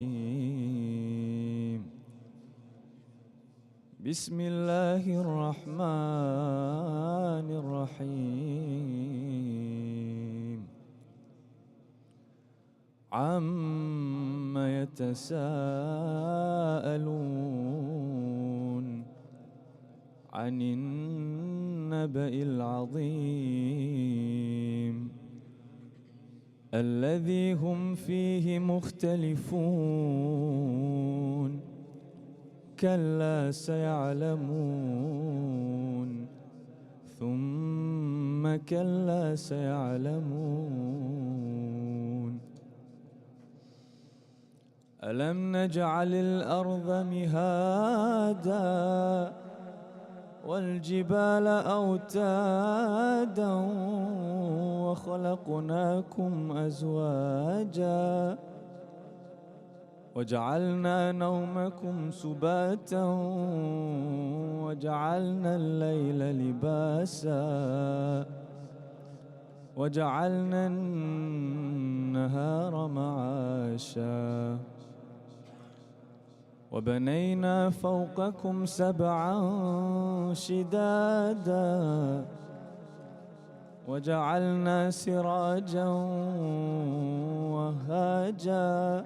بسم الله الرحمن الرحيم عم يتساءلون عن النبأ العظيم الذي هم فيه مختلفون كلا سيعلمون ثم كلا سيعلمون ألم نجعل الأرض مهادا والجبال أوتادا وخلقناكم أزواجا وجعلنا نومكم سباتا وجعلنا الليل لباسا وجعلنا النهار معاشا وبنينا فوقكم سبعا شدادا وجعلنا سراجا وهاجا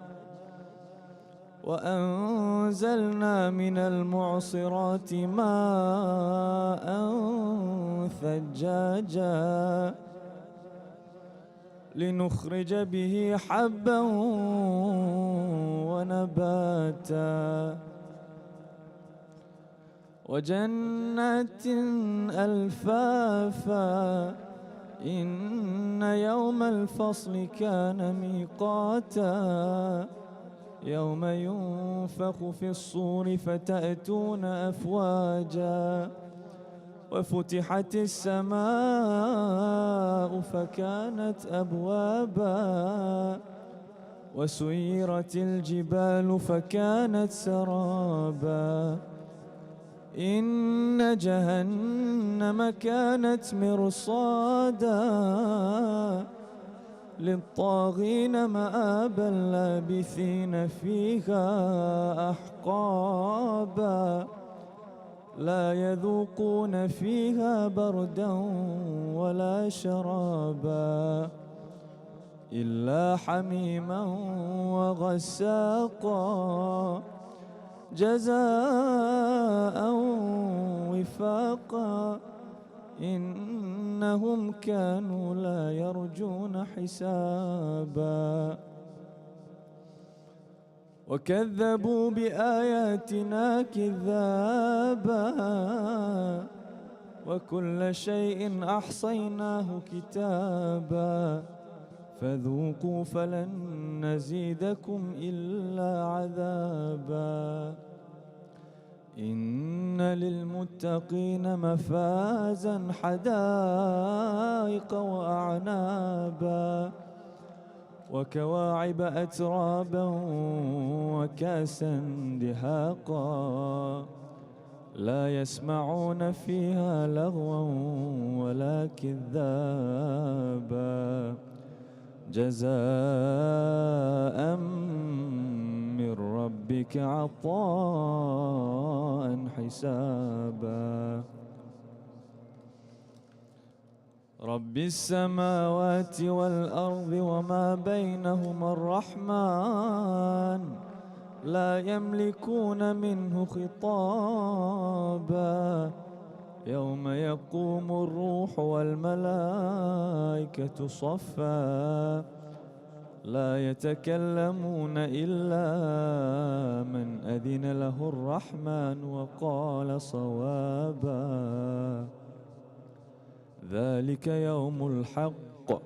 وأنزلنا من المعصرات ماء ثجاجا لنخرج به حبا ونباتا وجنات ألفافا إن يوم الفصل كان ميقاتا يوم ينفخ في الصور فتأتون أفواجا وفتحت السماء فكانت أبوابا وسيرت الجبال فكانت سرابا إن جهنم كانت مرصادا للطاغين مآبا لابثين فيها أحقابا لا يذوقون فيها بردا ولا شرابا إلا حميما وغساقا جزاء وفاقا إنهم كانوا لا يرجون حسابا وكذبوا بآياتنا كذابا وكل شيء أحصيناه كتابا فذوقوا فلن نزيدكم إلا عذابا إن للمتقين مفازا حدائق وأعنابا وكواعب أترابا وكاسا دهاقا لا يسمعون فيها لغوا ولا كذابا جزاء من ربك عطاء حسابا رب السماوات والأرض وما بينهما الرحمن لا يملكون منه خطابا يوم يقوم الروح والملائكة صفا لا يتكلمون إلا من أذن له الرحمن وقال صوابا ذلك يوم الحق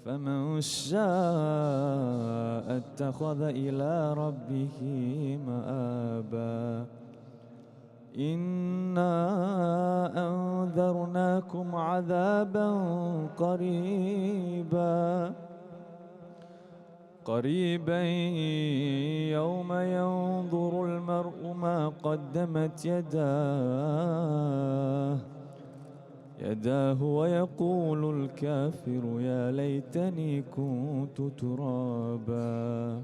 فمن شاء اتخذ إلى ربه مآبا إنا أنذرناكم عذابا قريبا يوم ينظر المرء ما قدمت يداه ويقول الكافر يا ليتني كنت ترابا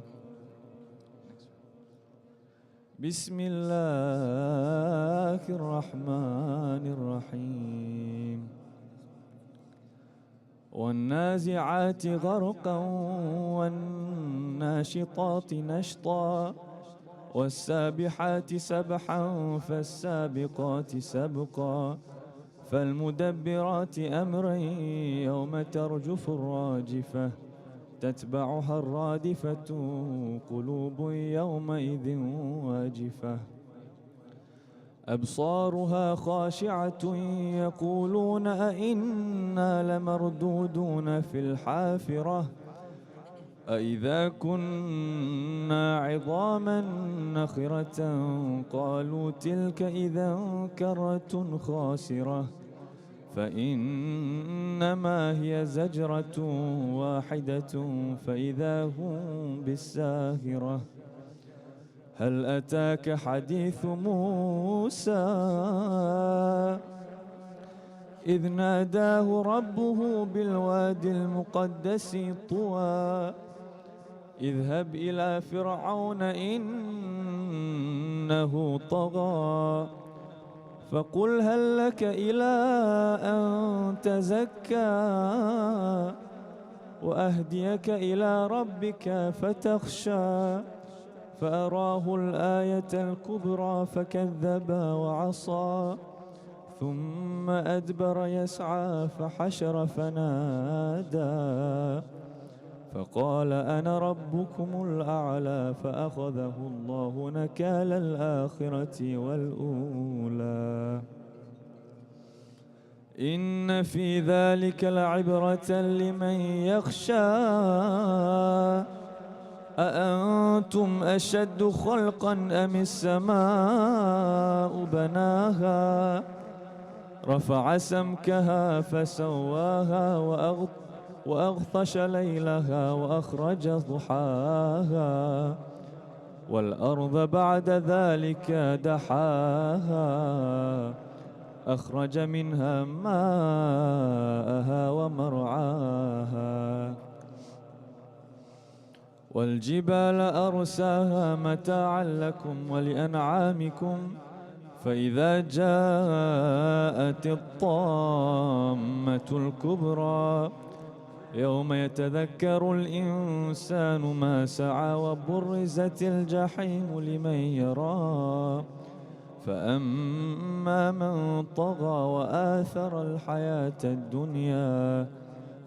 بسم الله الرحمن الرحيم والنازعات غرقا والناشطات نشطا والسابحات سبحا فالسابقات سبقا فالمدبرات أمرا يوم ترجف الراجفة تتبعها الرادفة قلوب يومئذ واجفة أبصارها خاشعة يقولون أئنا لمردودون في الحافرة أئذا كنا عظاما نخرة قالوا تلك إذا كرة خاسرة فإنما هي زجرة واحدة فإذا هم بالساهرة هل أتاك حديث موسى إذ ناداه ربه بالوادي المقدس طوى اذهب إلى فرعون إنه طغى فقل هل لك إلى أن تزكى وأهديك إلى ربك فتخشى فأراه الآية الكبرى فكذب وعصى ثم أدبر يسعى فحشر فنادى فقال أنا ربكم الأعلى فأخذه الله نكال الآخرة والأولى إن في ذلك لعبرة لمن يخشى أأنتم أشد خلقا أم السماء بناها رفع سمكها فسواها وأغطش ليلها وأخرج ضحاها والأرض بعد ذلك دحاها أخرج منها ماءها ومرعاها والجبال أرساها متاعا لكم ولأنعامكم فإذا جاءت الطامة الكبرى يوم يتذكر الإنسان ما سعى وبرزت الجحيم لمن يرى فأما من طغى وآثر الحياة الدنيا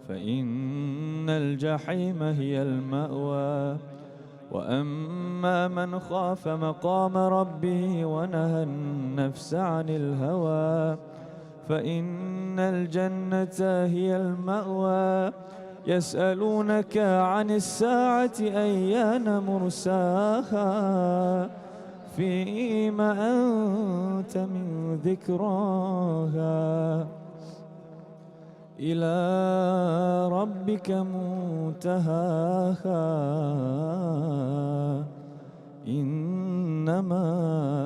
فإن الجحيم هي المأوى وأما من خاف مقام ربه ونهى النفس عن الهوى فإن الجنة هي المأوى يسألونك عن الساعة أيان مرساها فيما أنت من ذكراها إلى ربك منتهاها إنما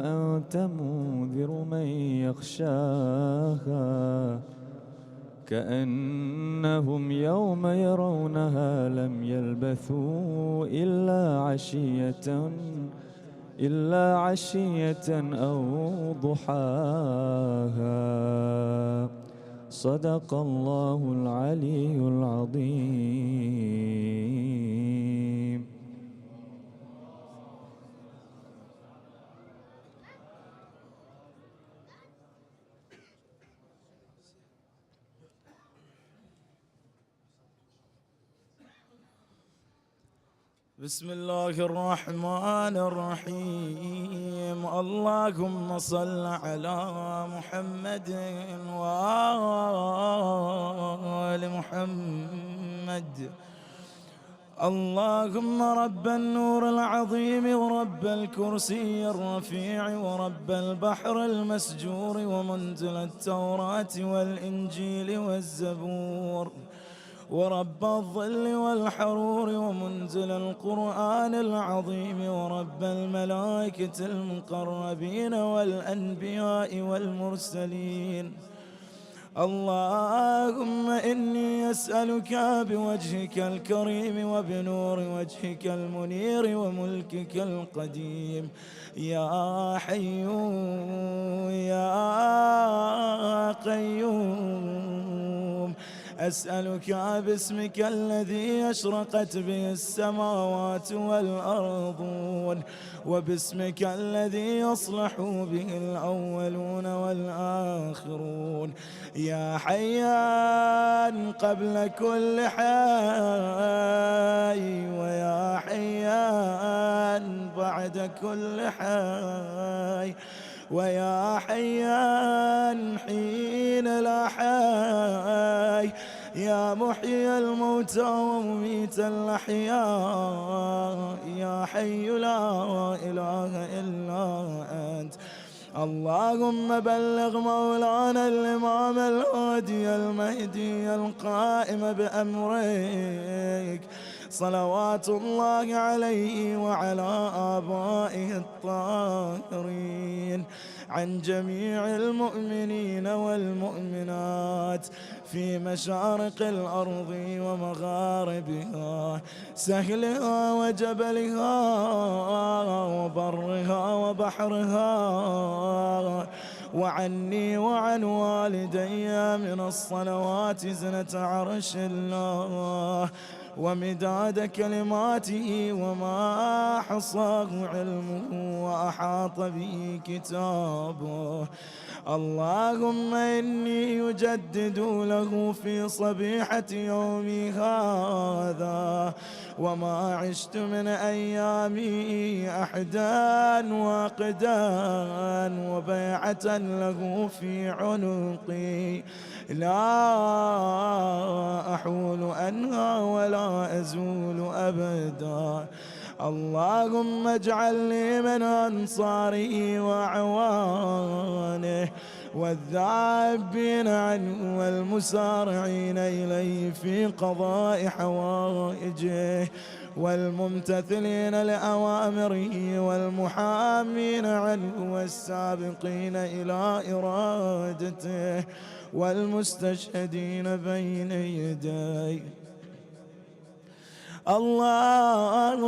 أنت منذر من يخشاها كأنهم يوم يرونها لم يلبثوا إلا عشية أو ضحاها صدق الله العلي العظيم. بسم الله الرحمن الرحيم اللهم صل على محمد وآل محمد اللهم رب النور العظيم ورب الكرسي الرفيع ورب البحر المسجور ومنزل التوراة والإنجيل والزبور ورب الظل والحرور ومنزل القرآن العظيم ورب الملائكة المقربين والأنبياء والمرسلين اللهم إني أسألك بوجهك الكريم وبنور وجهك المنير وملكك القديم يا حي يا قيوم، أسألك باسمك الذي أشرقت به السماوات والأرضون، وباسمك الذي يصلح به الأولون والآخرون، يا حيان قبل كل حي، ويا حيان بعد كل حي، ويا حيان حين لا حي، يا محيي الموتى ومميت الأحياء، يا حي لا إله إلا أنت. اللهم بلغ مولانا الإمام الهادي المهدي القائم بأمرك صلوات الله عليه وعلى آبائه الطاهرين عن جميع المؤمنين والمؤمنات في مشارق الأرض ومغاربها، سهلها وجبلها وبرها وبحرها، وعني وعن والدي من الصلوات زنة عرش الله ومداد كلماته وما حصاه علمه وأحاط به كتابه. اللهم إني يجدد له في صبيحة يومي هذا وما عشت من أيامي أحدا واقدا وبيعة له في عنقي لا أحول عنها ولا أزول أبدا. اللهم اجعلني من أنصاره وأعوانه والذابين عنه والمسارعين إليه في قضاء حوائجه والممتثلين لأوامره والمحامين عنه والسابقين إلى إرادته والمستشهدين بين يديه. اللهم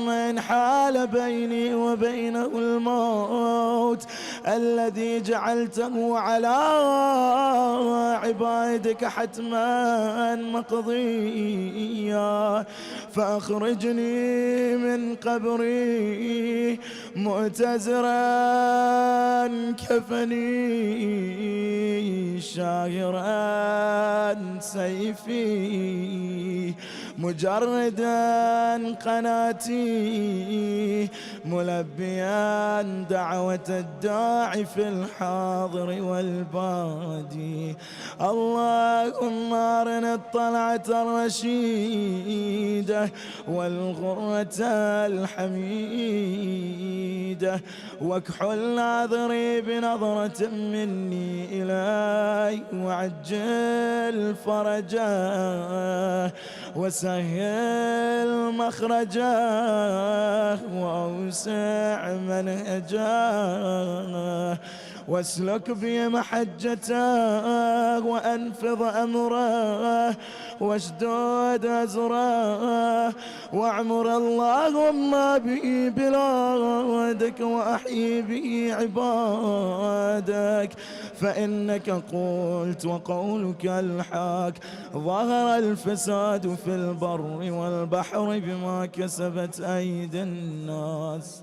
إن حال بيني وبينه الموت الذي جعلته على عبادك حتما مقضيا فأخرجني من قبري مؤتزرا كفني شاهرا سيفي مجردا قناتي ملبيا دعوة الداعي في الحاضر والبادي. اللهم أرنا الطلعة الرشيدة والغرة الحميدة واكحل ناظري بنظرة مني إلي وعجل فرجاه وسهل مخرجاه وأوسع منهجاه واسلك بي محجته وأنفض أمره واشدود أزره واعمر اللهم به بلادك وأحيي به عبادك فإنك قلت وقولك الحق ظهر الفساد في البر والبحر بما كسبت أيدي الناس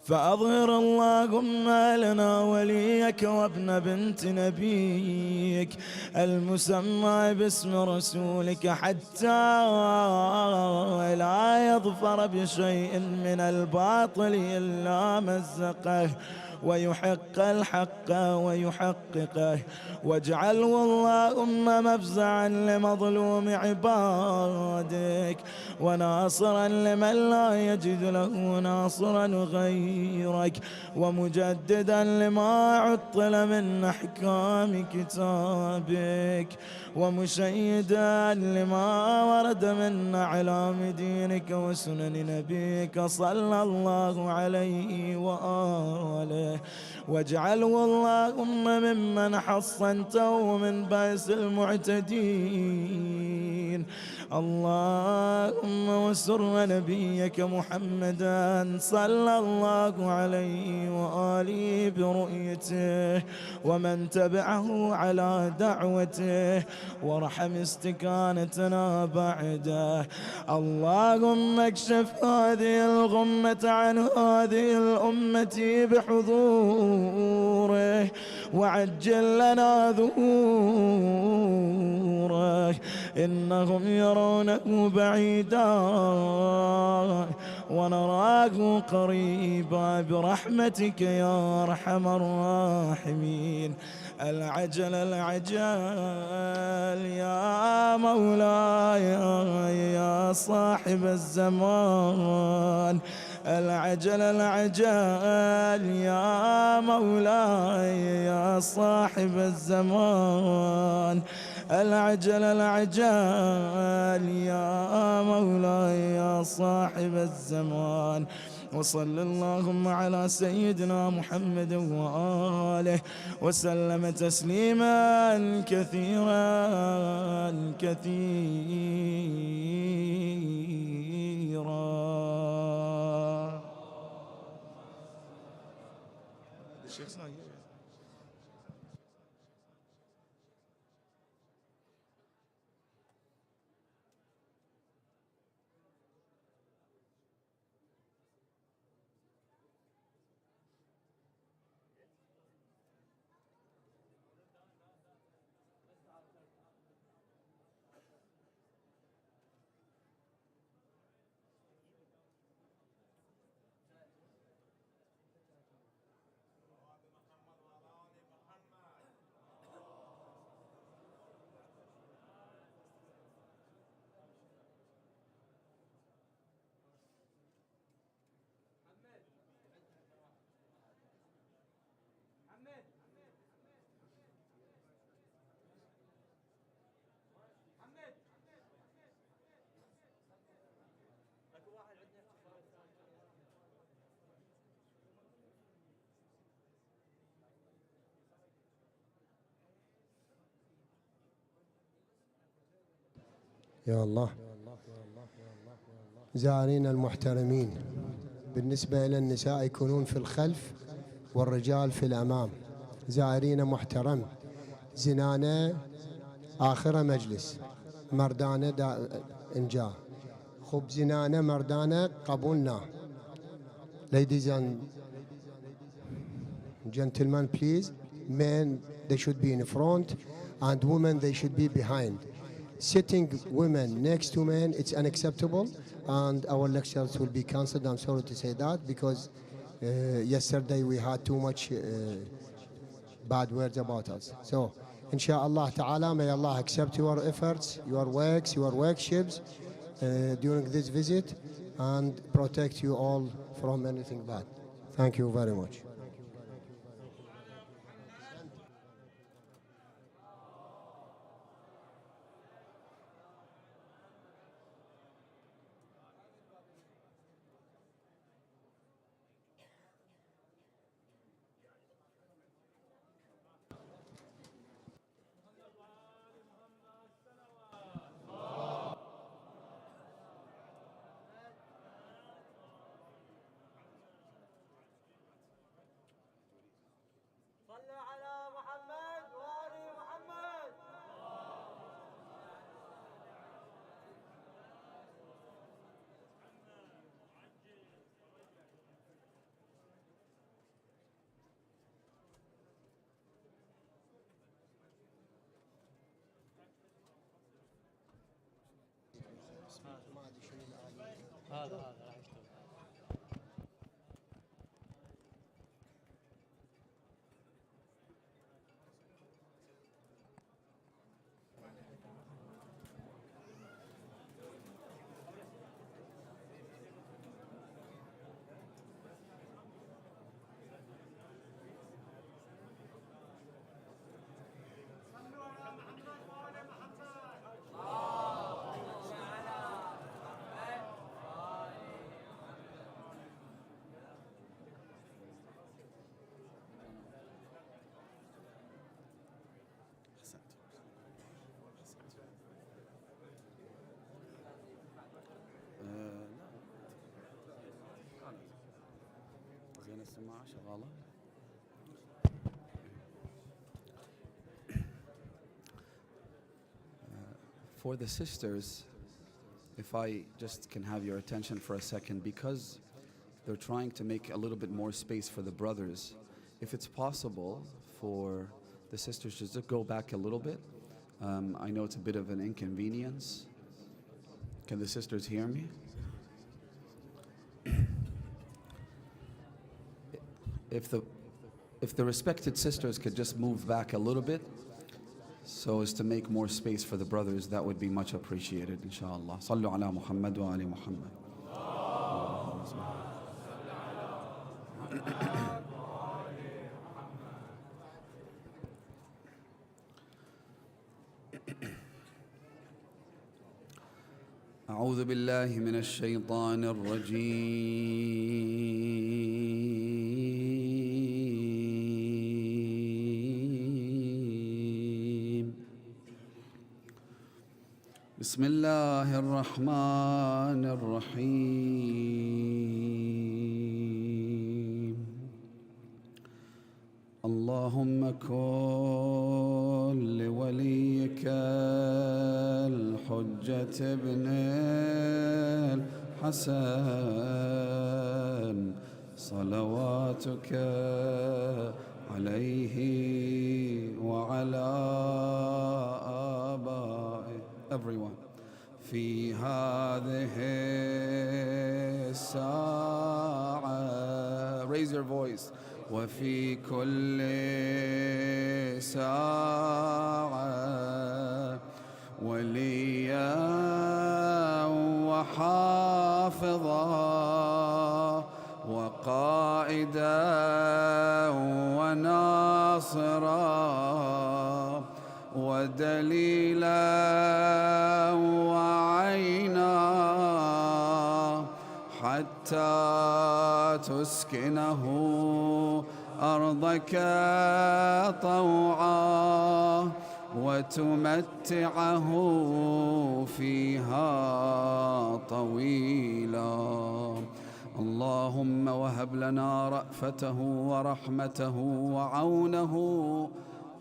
فأظهر اللهم لنا وليك وابن بنت نبيك المسمى باسم رسولك حتى لا يظفر بشيء من الباطل إلا مزقه ويحق الحق ويحققه واجعله اللهم مفزعا لمظلوم عبادك وناصرا لمن لا يجد له ناصرا غيرك ومجددا لما عطل من أحكام كتابك ومشيدا لما ورد من أعلام دينك وسنن نبيك صلى الله عليه وآله واجعله اللهم ممن حصنته من بأس المعتدين. اللهم وسر نبيك محمدا صلى الله عليه وآله برؤيته ومن تبعه على دعوته، وارحم استكانتنا بعده. اللهم اكشف هذه الغمة عن هذه الأمة بحضوره، وعجل لنا ظهوره، إنهم يرونه بعيدا ونراه قريبا برحمتك يا أرحم الراحمين. العجل العجل يا مولاي يا صاحب الزمان، العجل العجل يا مولاي يا صاحب الزمان، العجل العجل يا مولاي يا صاحب الزمان. وصل اللهم على سيدنا محمد وآله وسلم تسليما كثيرا كثيرا. يا الله. زائرين المحترمين، بالنسبة إلى النساء يكونون في الخلف والرجال في الأمام. زائرين محترم، زنانة آخر مجلس، مردانة إنجا، خب زنانة مردانة قبولنا. Ladies and gentlemen, please, men, they should be in front, and women, they should be behind. Sitting women next to men, it's unacceptable, and our lectures will be cancelled. I'm sorry to say that, because yesterday we had too much bad words about us. So, inshallah ta'ala, may Allah accept your efforts, your works, your workshops during this visit, and protect you all from anything bad. Thank you very much. هذا راح يشتغل. For the sisters, if I just can have your attention for a second, because they're trying to make a little bit more space for the brothers, if it's possible for the sisters just to go back a little bit. I know it's a bit of an inconvenience. Can the sisters hear me? If the respected sisters could just move back a little bit so as to make more space for the brothers, that would be much appreciated, inshallah. Sallu ala Muhammad wa ali Muhammad. أعوذ بالله من الشيطان الرجيم بسم الله الرحمن الرحيم اللهم كن لوليك الحجة ابن الحسن صلواتك عليه وعلى آبائه everyone في هذه الساعة raise your voice وفي كل ساعة وليا وحافظا وقائدا وناصرا ودليلا وعينا حتى تسكنه أرضك طوعا وتمتعه فيها طويلا اللهم وهب لنا رأفته ورحمته وعونه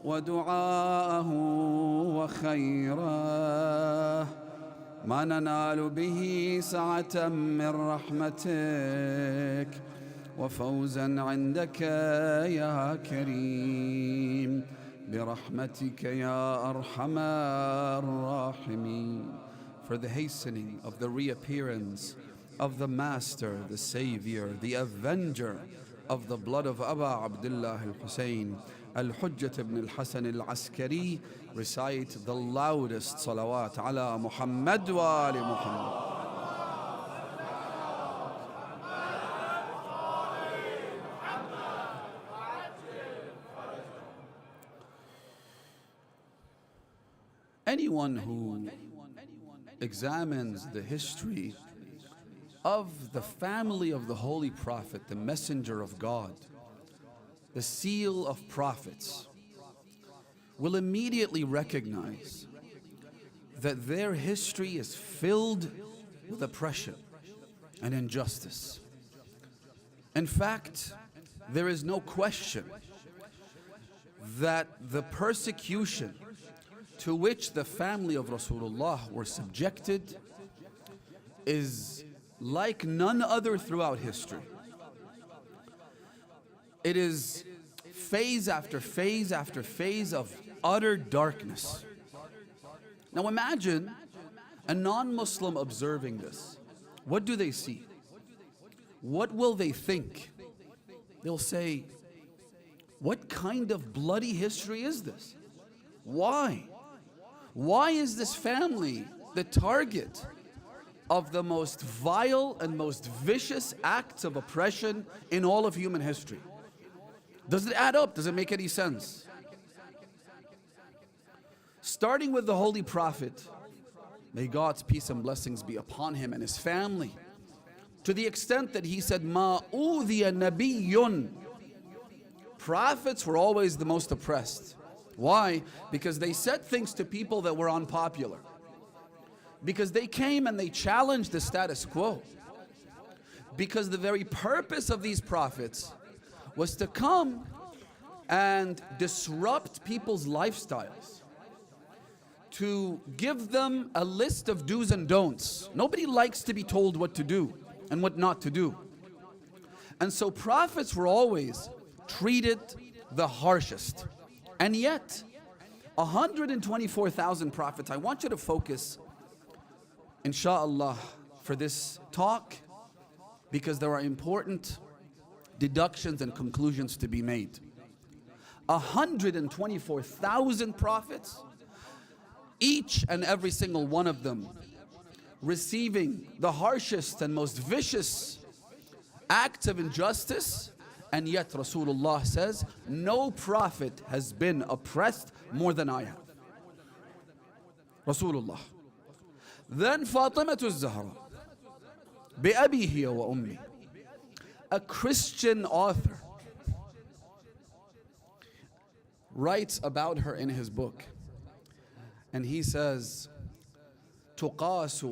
ودعاءه وخيره ما ننال به سعة من رحمتك وفوزا عندك يا كريم برحمتك يا أرحم الراحمين. For the hastening of the reappearance of the Master, the Savior, the Avenger of the blood of Abu Abdullah al-Hussein, Al-Hujjat ibn al-Hasan al-Askari, recite the loudest salawat ala Muhammad wa ali Muhammad. Anyone who examines the history of the family of the Holy Prophet, the Messenger of God, the seal of prophets, will immediately recognize that their history is filled with oppression and injustice. In fact, there is no question that the persecution to which the family of Rasulullah were subjected is like none other throughout history. It is phase after phase after phase of utter darkness. Now imagine a non-Muslim observing this. What do they see? What will they think? They'll say, what kind of bloody history is this? Why? Why is this family the target of the most vile and most vicious acts of oppression in all of human history? Does it add up? Does it make any sense? Starting with the Holy Prophet, may God's peace and blessings be upon him and his family, to the extent that he said, Ma udhiya nabiyyun. Prophets were always the most oppressed. Why? Because they said things to people that were unpopular. Because they came and they challenged the status quo. Because the very purpose of these prophets was to come and disrupt people's lifestyles, to give them a list of do's and don'ts. Nobody likes to be told what to do and what not to do. And so prophets were always treated the harshest. And yet, 124,000 prophets. I want you to focus, inshallah, for this talk, because there are important deductions and conclusions to be made. 124,000 prophets, each and every single one of them receiving the harshest and most vicious acts of injustice, and yet Rasulullah says, no prophet has been oppressed more than I have. Rasulullah. Then Fatimatu Zahra, بأبي هي وأمي, a Christian author, writes about her in his book, and he says, يقاس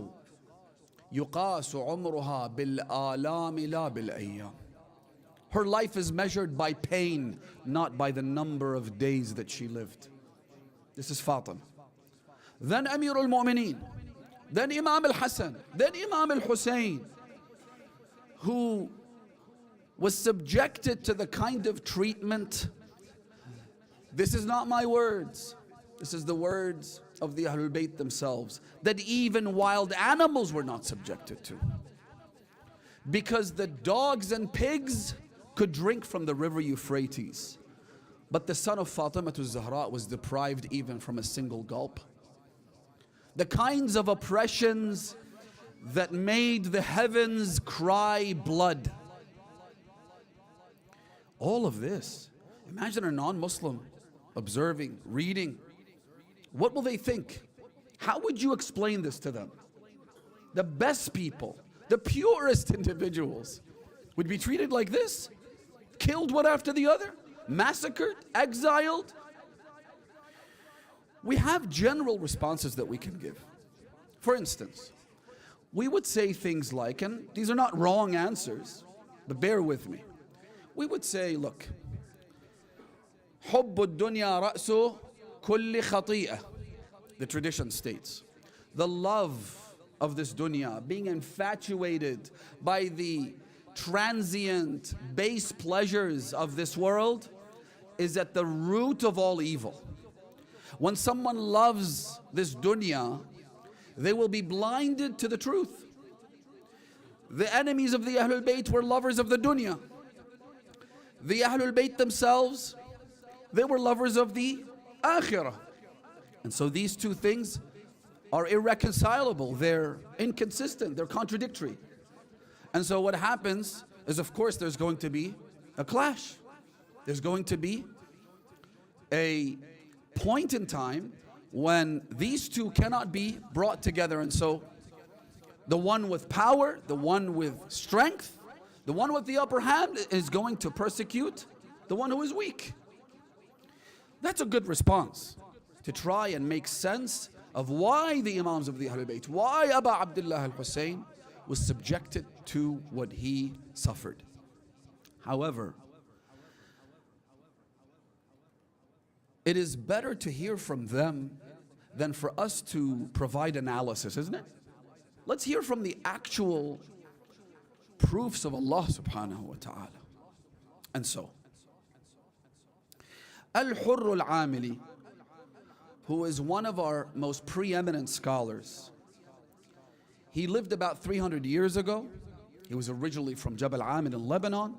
عمرها بالآلام لا بالأيام. Her life is measured by pain, not by the number of days that she lived. This is Fatima. Then Amir al-Mu'mineen, then Imam al-Hassan, then Imam al-Hussein, who was subjected to the kind of treatment. This is not my words. This is the words of the Ahlul Bayt themselves, that even wild animals were not subjected to. Because the dogs and pigs could drink from the river Euphrates, but the son of Fatima Zahra was deprived even from a single gulp. The kinds of oppressions that made the heavens cry blood. All of this, imagine a non-Muslim observing, reading. What will they think? How would you explain this to them? The best people, the purest individuals would be treated like this? Killed one after the other? Massacred? Exiled? We have general responses that we can give. For instance, we would say things like, and these are not wrong answers, but bear with me. We would say, look, حب الدنيا رأس كل خطيئة. The tradition states, the love of this dunya, being infatuated by the transient, base pleasures of this world, is at the root of all evil. When someone loves this dunya, they will be blinded to the truth. The enemies of the Ahlul Bayt were lovers of the dunya. The Ahlul Bayt themselves, they were lovers of the akhirah. And so these two things are irreconcilable. They're inconsistent. They're contradictory. And so what happens is, of course, there's going to be a clash. There's going to be a point in time when these two cannot be brought together. And so the one with power, the one with strength, the one with the upper hand is going to persecute the one who is weak. That's a good response, to try and make sense of why the Imams of the Ahlul Bayt, why Abu Abdullah al-Hussein was subjected to what he suffered. However, it is better to hear from them than for us to provide analysis, isn't it? Let's hear from the actual proofs of Allah subhanahu wa ta'ala. And so, Al-Hurr al-Amili, who is one of our most preeminent scholars, he lived about 300 years ago. He was originally from Jabal Amid in Lebanon.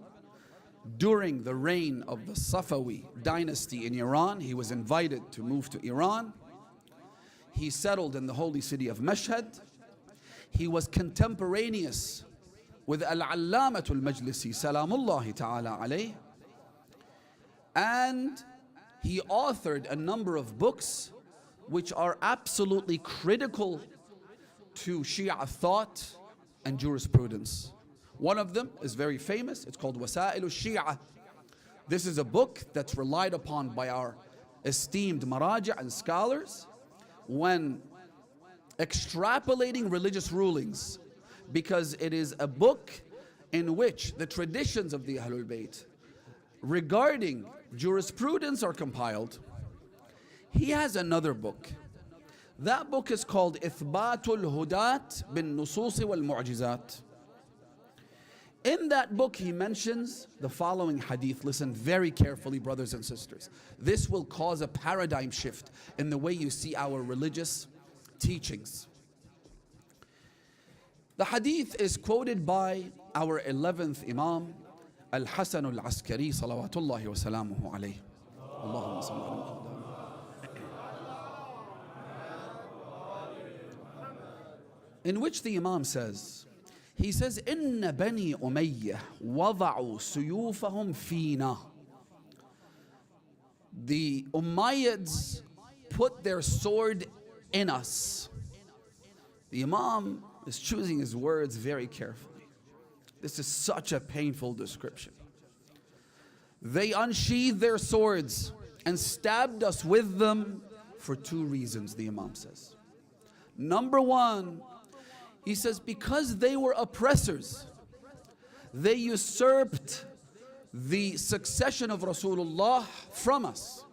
During the reign of the Safawi dynasty in Iran, he was invited to move to Iran. He settled in the holy city of Mashhad. He was contemporaneous with Al-Allamatul Majlisi, Salamullahi ta'ala alayh. And he authored a number of books which are absolutely critical to Shia thought and jurisprudence. One of them is very famous. It's called Wasa'il al-Shia. This is a book that's relied upon by our esteemed maraja and scholars when extrapolating religious rulings, because it is a book in which the traditions of the Ahlul Bayt regarding jurisprudence are compiled, he has another book. That book is called Ithbatul Hudat bin Nususi wal Mu'jizat. In that book, he mentions the following hadith. Listen very carefully, brothers and sisters. This will cause a paradigm shift in the way you see our religious teachings. The hadith is quoted by our 11th Imam, Al-Hasan al-Askari, salawatullahi wa salamuhu alayhi. Allahumma salli ala Muhammad. In which the Imam says, he says, إِنَّ بَنِي أُمَيَّةَ وَضَعُوا سُيُوفَهُمْ فِينَا. The Umayyads put their sword in us. The Imam is choosing his words very carefully. This is such a painful description. They unsheathed their swords and stabbed us with them for two reasons, the Imam says. Number one, he says, because they were oppressors, they usurped the succession of Rasulullah from us.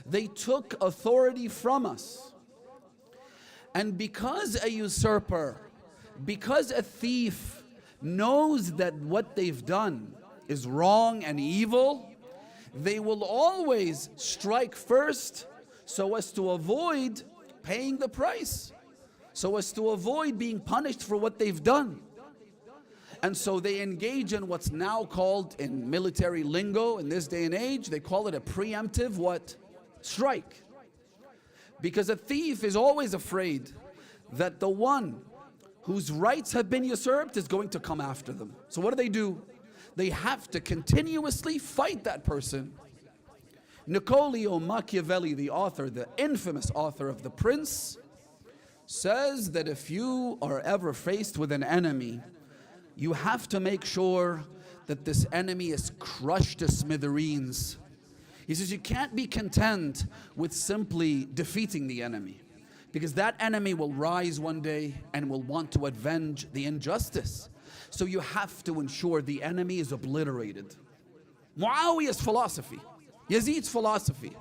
They took authority from us. And because a usurper, because a thief knows that what they've done is wrong and evil, they will always strike first so as to avoid paying the price, so as to avoid being punished for what they've done. And so they engage in what's now called, in military lingo in this day and age, they call it a preemptive what? Strike. Because a thief is always afraid that the one whose rights have been usurped is going to come after them. So what do? They have to continuously fight that person. Niccolò Machiavelli, the author, the infamous author of The Prince, says that if you are ever faced with an enemy, you have to make sure that this enemy is crushed to smithereens. He says you can't be content with simply defeating the enemy, because that enemy will rise one day and will want to avenge the injustice. So you have to ensure the enemy is obliterated. Muawiyah's philosophy, Yazid's philosophy.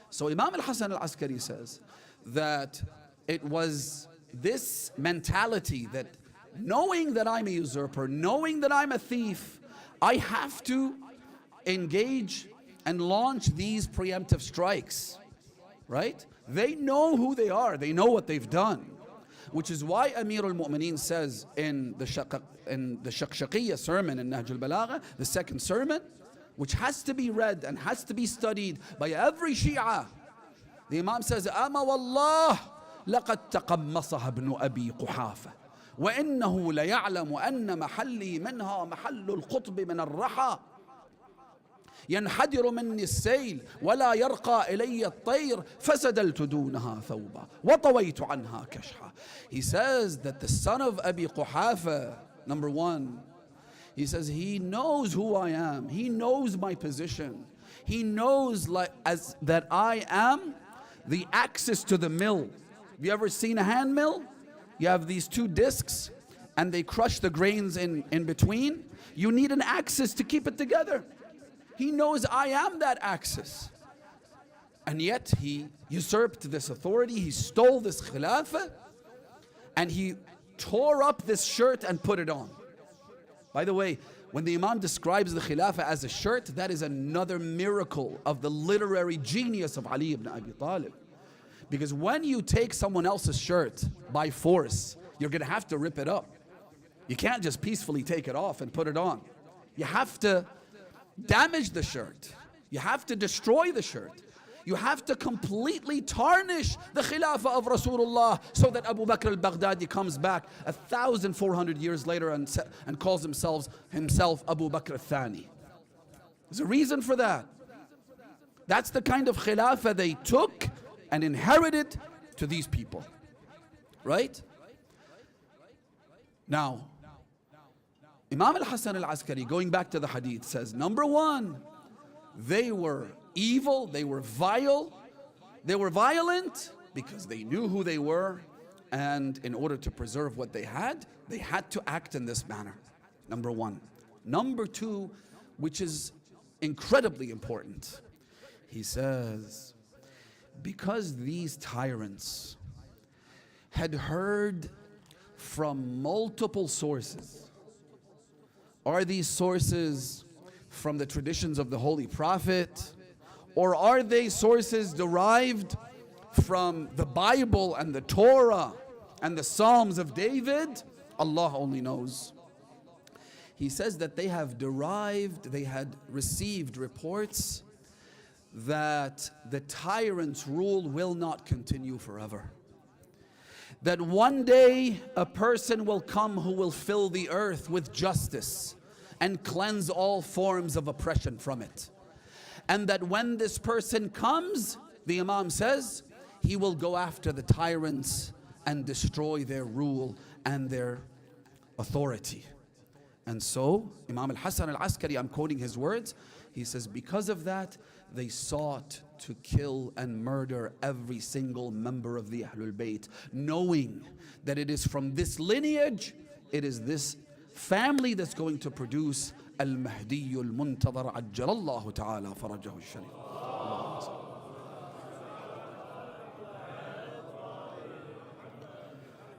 So Imam al-Hasan al-Askari says that it was this mentality that knowing that I'm a usurper, knowing that I'm a thief, I have to engage and launch these preemptive strikes, right? They know who they are, they know what they've done, which is why Amir al-Mu'mineen says in the Shaqshaqiyya sermon in Nahj al-Balagha, the second sermon, which has to be read and has to be studied by every Shia. The Imam says, أَمَا وَاللَّهِ لَقَدْ تَقَمَّصَهَا ابْنُ أَبِي قُحَافَةَ وَإِنَّهُ لَيَعْلَمُ أَنَّ مَحَلِّي مِنْهَا مَحَلُّ الْقُطْبِ مِنَ الرَّحَى ينحدر مني السيل ولا يرقى إلي الطير فسدلت دونها ثوبا وطويت عنها كشحا. He says that the son of Abi Quhafa, number one, he says he knows who I am, he knows my position, he knows that I am the axis to the mill. Have you ever seen a hand mill? You have these two discs and they crush the grains in between. You need an axis to keep it together. He knows I am that axis. And yet he usurped this authority, he stole this khilafah, and he tore up this shirt and put it on. By the way, when the Imam describes the khilafah as a shirt, that is another miracle of the literary genius of Ali ibn Abi Talib. Because when you take someone else's shirt by force, you're going to have to rip it up. You can't just peacefully take it off and put it on. You have to damage the shirt. You have to destroy the shirt. You have to completely tarnish the Khilafah of Rasulullah so that Abu Bakr al-Baghdadi comes back 1,400 years later and calls himself Abu Bakr al-Thani. There's a reason for that. That's the kind of Khilafah they took and inherited to these people. Right? Now, Imam al-Hasan al-Askari, going back to the hadith, says, number one, they were evil, they were vile, they were violent because they knew who they were, and in order to preserve what they had to act in this manner. Number one. Number two, which is incredibly important. He says, because these tyrants had heard from multiple sources. Are these sources from the traditions of the Holy Prophet? Or are they sources derived from the Bible and the Torah and the Psalms of David? Allah only knows. He says that they had received reports that the tyrant's rule will not continue forever. That one day a person will come who will fill the earth with justice and cleanse all forms of oppression from it. And that when this person comes, the Imam says, he will go after the tyrants and destroy their rule and their authority. And so, Imam al-Hasan al-Askari, I'm quoting his words, he says, because of that, they sought to kill and murder every single member of the Ahlul Bayt, knowing that it is from this lineage, it is this family that's going to produce Al-Mahdi al-Muntadhar Ajjalallahu ta'ala farajahu al-Sharif.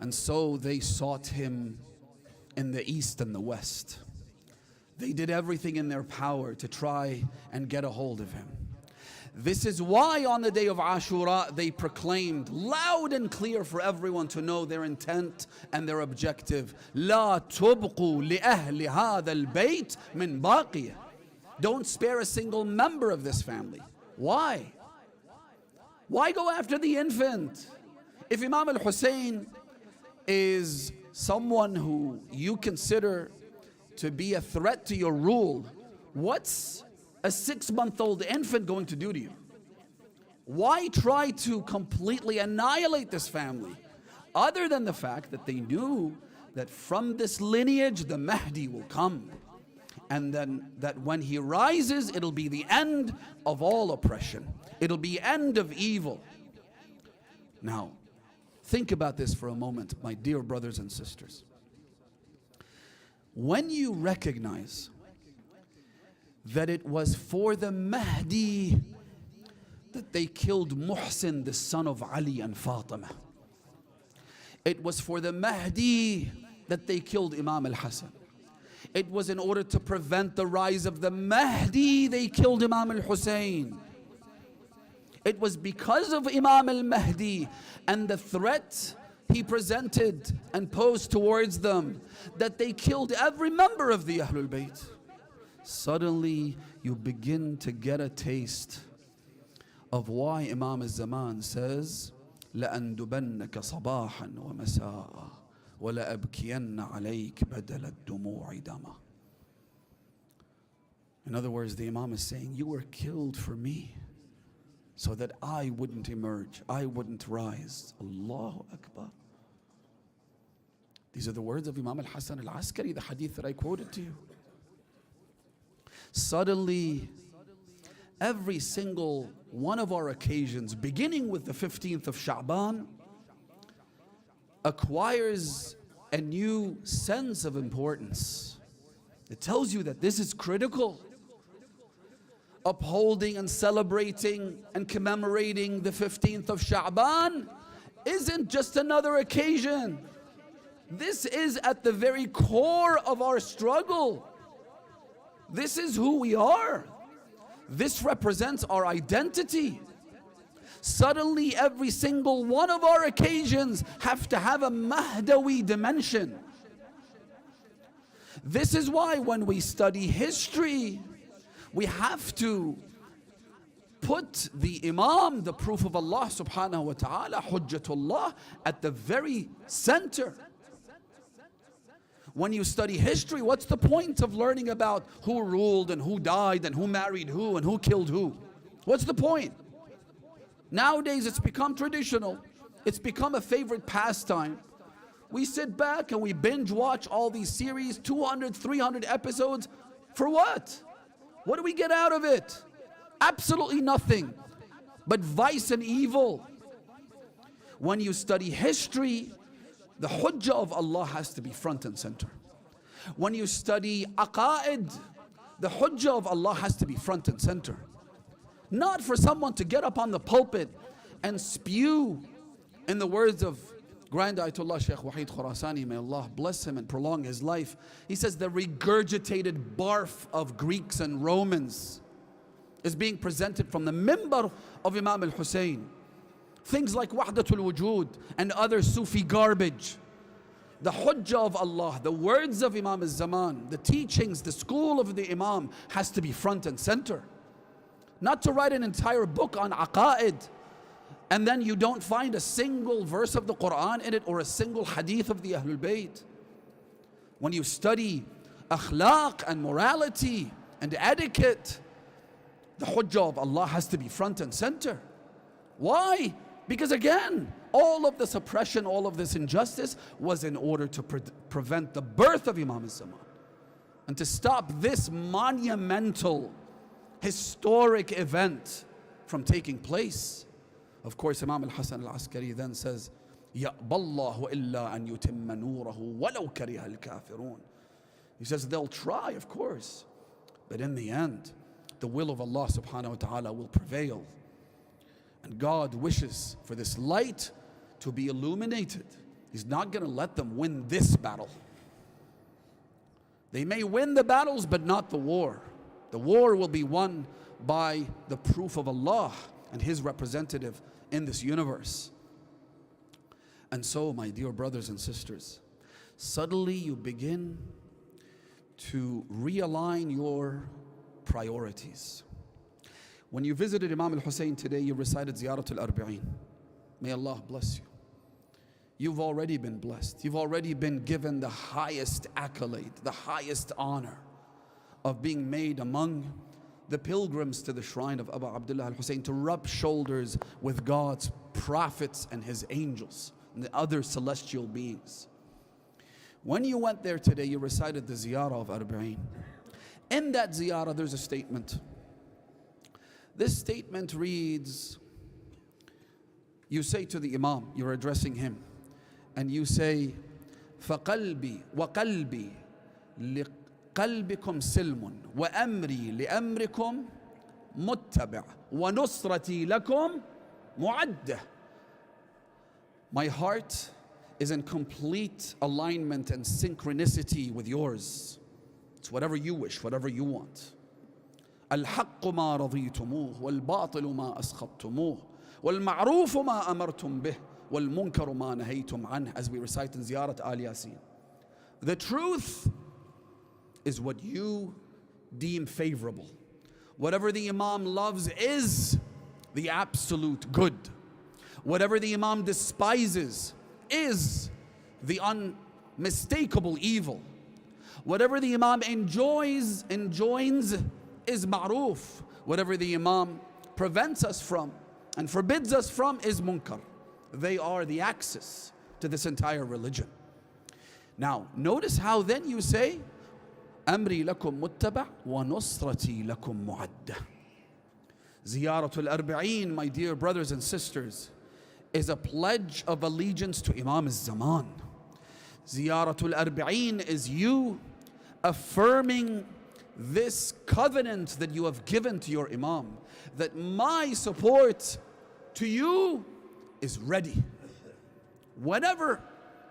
And so they sought him in the east and the west. They did everything in their power to try and get a hold of him. This is why on the day of Ashura they proclaimed loud and clear for everyone to know their intent and their objective. لا تبقوا لأهل هذا البيت من باقية. Don't spare a single member of this family. Why? Why go after the infant? If Imam al-Hussein is someone who you consider to be a threat to your rule, what's a 6-month-old infant going to do to you? Why try to completely annihilate this family? Other than the fact that they knew that from this lineage the Mahdi will come. And then that when he rises, it'll be the end of all oppression. It'll be end of evil. Now, think about this for a moment, my dear brothers and sisters. When you recognize that it was for the Mahdi that they killed Muhsin, the son of Ali and Fatima. It was for the Mahdi that they killed Imam al-Hasan. It was in order to prevent the rise of the Mahdi they killed Imam al-Hussein. It was because of Imam al-Mahdi and the threat he presented and posed towards them that they killed every member of the Ahlul Bayt. Suddenly you begin to get a taste of why Imam al-Zaman says لأندبنك صباحا ومساء ولأبكين عليك بدل الدموع دما. In other words, the Imam is saying, you were killed for me so that I wouldn't emerge, I wouldn't rise. Allahu Akbar. These are the words of Imam al-Hasan al-Askari, the hadith that I quoted to you. Suddenly, every single one of our occasions, beginning with the 15th of Sha'ban, acquires a new sense of importance. It tells you that this is critical. Upholding and celebrating and commemorating the 15th of Sha'ban isn't just another occasion. This is at the very core of our struggle. This is who we are. This represents our identity. Suddenly every single one of our occasions have to have a Mahdawi dimension. This is why when we study history, we have to put the Imam, the proof of Allah subhanahu wa ta'ala, Hujjatullah, at the very center. When you study history, what's the point of learning about who ruled and who died and who married who and who killed who? What's the point? Nowadays it's become traditional. It's become a favorite pastime. We sit back and we binge watch all these series, 200, 300 episodes. For what? What do we get out of it? Absolutely nothing but vice and evil. When you study history, the hujjah of Allah has to be front and center. When you study aqaid, the hujjah of Allah has to be front and center. Not for someone to get up on the pulpit and spew, in the words of Grand Ayatollah Shaykh Wahid Khurasani, may Allah bless him and prolong his life. He says the regurgitated barf of Greeks and Romans is being presented from the mimbar of Imam al-Hussein. Things like Wahdatul Wujud and other Sufi garbage. The hujjah of Allah, the words of Imam al-Zaman, the teachings, the school of the Imam has to be front and center. Not to write an entire book on aqa'id and then you don't find a single verse of the Quran in it or a single hadith of the Ahlul Bayt. When you study akhlaq and morality and etiquette, the hujjah of Allah has to be front and center. Why? Because again, all of the suppression, all of this injustice was in order to prevent the birth of Imam al-Zaman and to stop this monumental, historic event from taking place. Of course, Imam al-Hasan al-Askari then says, يَأْبَى اللَّهُ إِلَّا أَن يُتِمَّ نُورَهُ وَلَوْ كَرِهَ الْكَافِرُونَ. He says they'll try, of course, but in the end, the will of Allah subhanahu wa ta'ala will prevail. And God wishes for this light to be illuminated. He's not going to let them win this battle. They may win the battles, but not the war. The war will be won by the proof of Allah and His representative in this universe. And so, my dear brothers and sisters, suddenly you begin to realign your priorities. When you visited Imam al-Hussein today, you recited Ziyaratul Arba'een. May Allah bless you. You've already been blessed. You've already been given the highest accolade, the highest honor of being made among the pilgrims to the shrine of Abu Abdullah al-Hussein, to rub shoulders with God's prophets and His angels and the other celestial beings. When you went there today, you recited the Ziyarah of Arba'een. In that Ziyarah, there's a statement. This statement reads, you say to the Imam, you're addressing him, and you say, فَقَلْبِي وَقَلْبِي لِقَلْبِكُمْ سِلْمٌ وَأَمْرِي لِأَمْرِكُمْ مُتَّبِعٌ وَنُصْرَتِي لَكُمْ مُعَدَّةٌ. My heart is in complete alignment and synchronicity with yours. It's whatever you wish, whatever you want. الحق ما رضيتموه والباطل ما أسخطتموه والمعروف ما أمرتم به والمنكر ما نهيتم عنه, as we recite in Ziyarat Al Yasin. The truth is what you deem favorable. Whatever the Imam loves is the absolute good. Whatever the Imam despises is the unmistakable evil. Whatever the Imam enjoins is ma'roof. Whatever the Imam prevents us from and forbids us from is munkar. They are the axis to this entire religion. Now, notice how then you say, أمري لكم متبع ونصرتي لكم معدة. Ziyaratul Arba'een, my dear brothers and sisters, is a pledge of allegiance to Imam al-Zaman. Ziyaratul Arba'een is you affirming this covenant that you have given to your Imam, that my support to you is ready. Whenever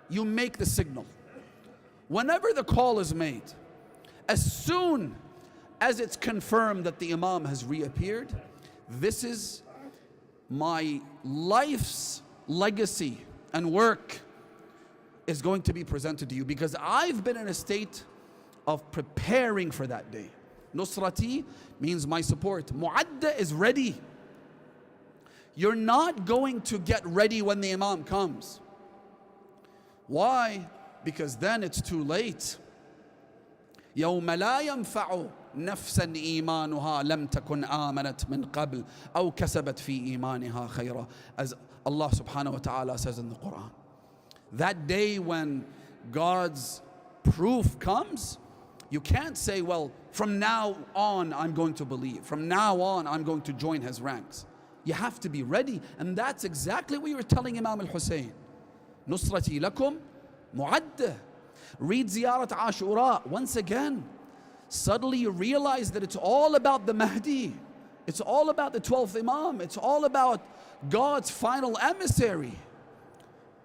you make the signal, whenever the call is made, as soon as it's confirmed that the Imam has reappeared, this is my life's legacy and work is going to be presented to you, because I've been in a state of preparing for that day. Nusrati means my support. Mu'adda is ready. You're not going to get ready when the Imam comes. Why? Because then it's too late. يوم لا ينفع نفسا إيمانها لم تكن آمنت من قبل أو كسبت في إيمانها خيرا, as Allah subhanahu wa ta'ala says in the Quran. That day when God's proof comes, you can't say, well, from now on I'm going to believe. From now on I'm going to join his ranks. You have to be ready, and that's exactly what you were telling Imam al-Hussein. Nusrati lakum mu'adda. Read Ziyarat Ashura once again. Suddenly you realize that it's all about the Mahdi. It's all about the 12th Imam. It's all about God's final emissary.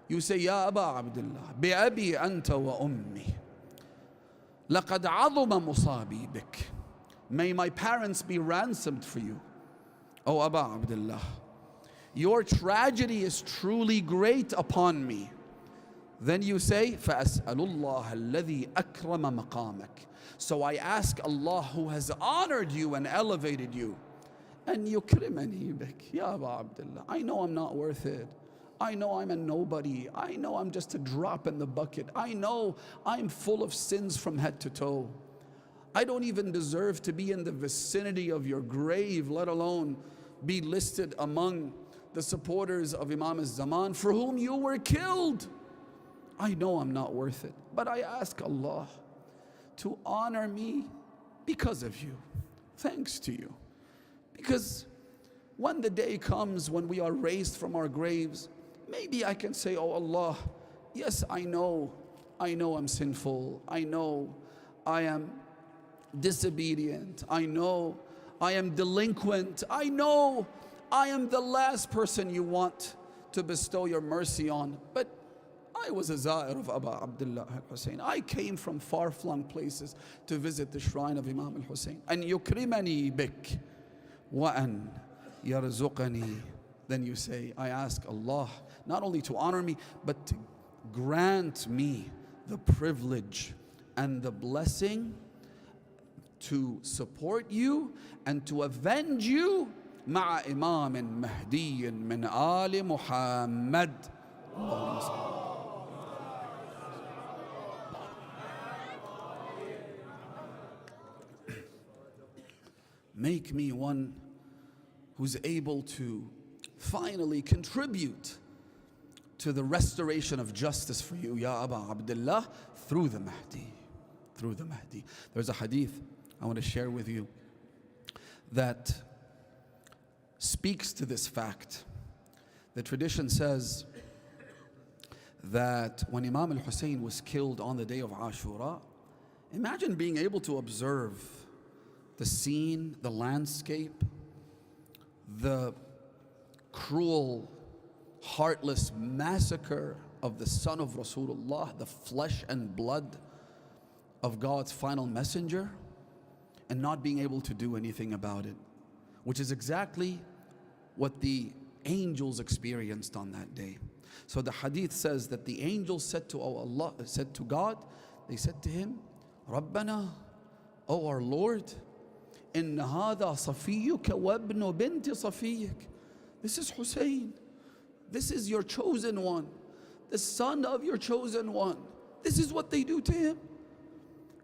You say, Ya Aba Abdullah, bi'abi anta wa ummi, laqad azuma musabi bik. May my parents be ransomed for you. Oh Aba Abdullah, your tragedy is truly great upon me. Then you say, فَأَسْأَلُ اللَّهَ الَّذِي أَكْرَمَ مَقَامَكَ. So I ask Allah who has honored you and elevated you, and yukrimani bik. Ya Aba Abdullah, I know I'm not worth it. I know I'm a nobody. I know I'm just a drop in the bucket. I know I'm full of sins from head to toe. I don't even deserve to be in the vicinity of your grave, let alone be listed among the supporters of Imam al-Zaman for whom you were killed. I know I'm not worth it, but I ask Allah to honor me because of you, thanks to you. Because when the day comes when we are raised from our graves, maybe I can say, oh Allah, yes, I know I'm sinful. I know I am disobedient. I know I am delinquent. I know I am the last person you want to bestow your mercy on. But I was a Zair of Aba Abdullah al-Hussein. I came from far-flung places to visit the shrine of Imam al-Hussein. And yukrimani bik wa an yarzuqani. Then you say, I ask Allah not only to honor me, but to grant me the privilege and the blessing to support you and to avenge you مع إمام مهدي من آل محمد. Make me one who's able to finally contribute to the restoration of justice for you, Ya Aba Abdullah, through the Mahdi. Through the Mahdi. There's a hadith I want to share with you that speaks to this fact. The tradition says that when Imam al-Hussein was killed on the day of Ashura, imagine being able to observe the scene, the landscape, the cruel, heartless massacre of the son of Rasulullah, the flesh and blood of God's final messenger, and not being able to do anything about it, which is exactly what the angels experienced on that day. So the hadith says that the angels said to Allah, said to God, they said to him, Rabbana, O our Lord, إن هذا صفيك وابن بنت صفيك. This is Hussein. This is your chosen one, the son of your chosen one. This is what they do to him.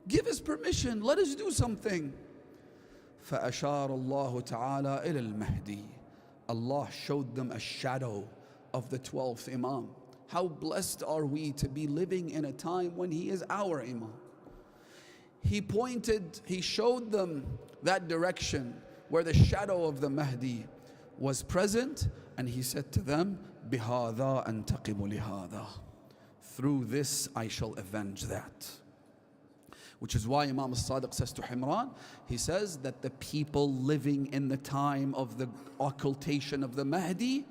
Give us permission. Let us do something. فأشار الله تعالى إلى المهدي. Allah showed them a shadow of the 12th Imam. How blessed are we to be living in a time when he is our Imam. He showed them that direction where the shadow of the Mahdi was present, and he said to them, بِهَذَا أَنْتَقِمُ لِهَذَا. Through this I shall avenge that. Which is why Imam al-Sadiq says to Himran, he says that the people living in the time of the occultation of the Mahdi,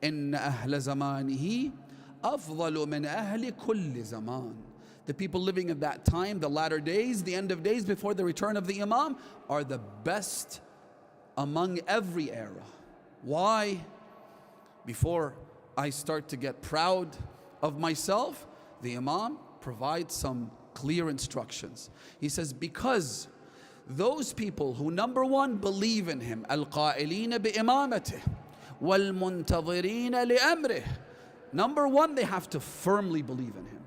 إِنَّ أَهْلَ زَمَانِهِ أَفْضَلُ مِنْ أَهْلِ كُلِّ زَمَانٍ. The people living at that time, the latter days, the end of days before the return of the Imam, are the best among every era. Why? Before I start to get proud of myself, the Imam provides some clear instructions. He says, because those people who, number one, believe in him, القائلين بإمامته والمنتظرين لأمره. Number one, they have to firmly believe in him.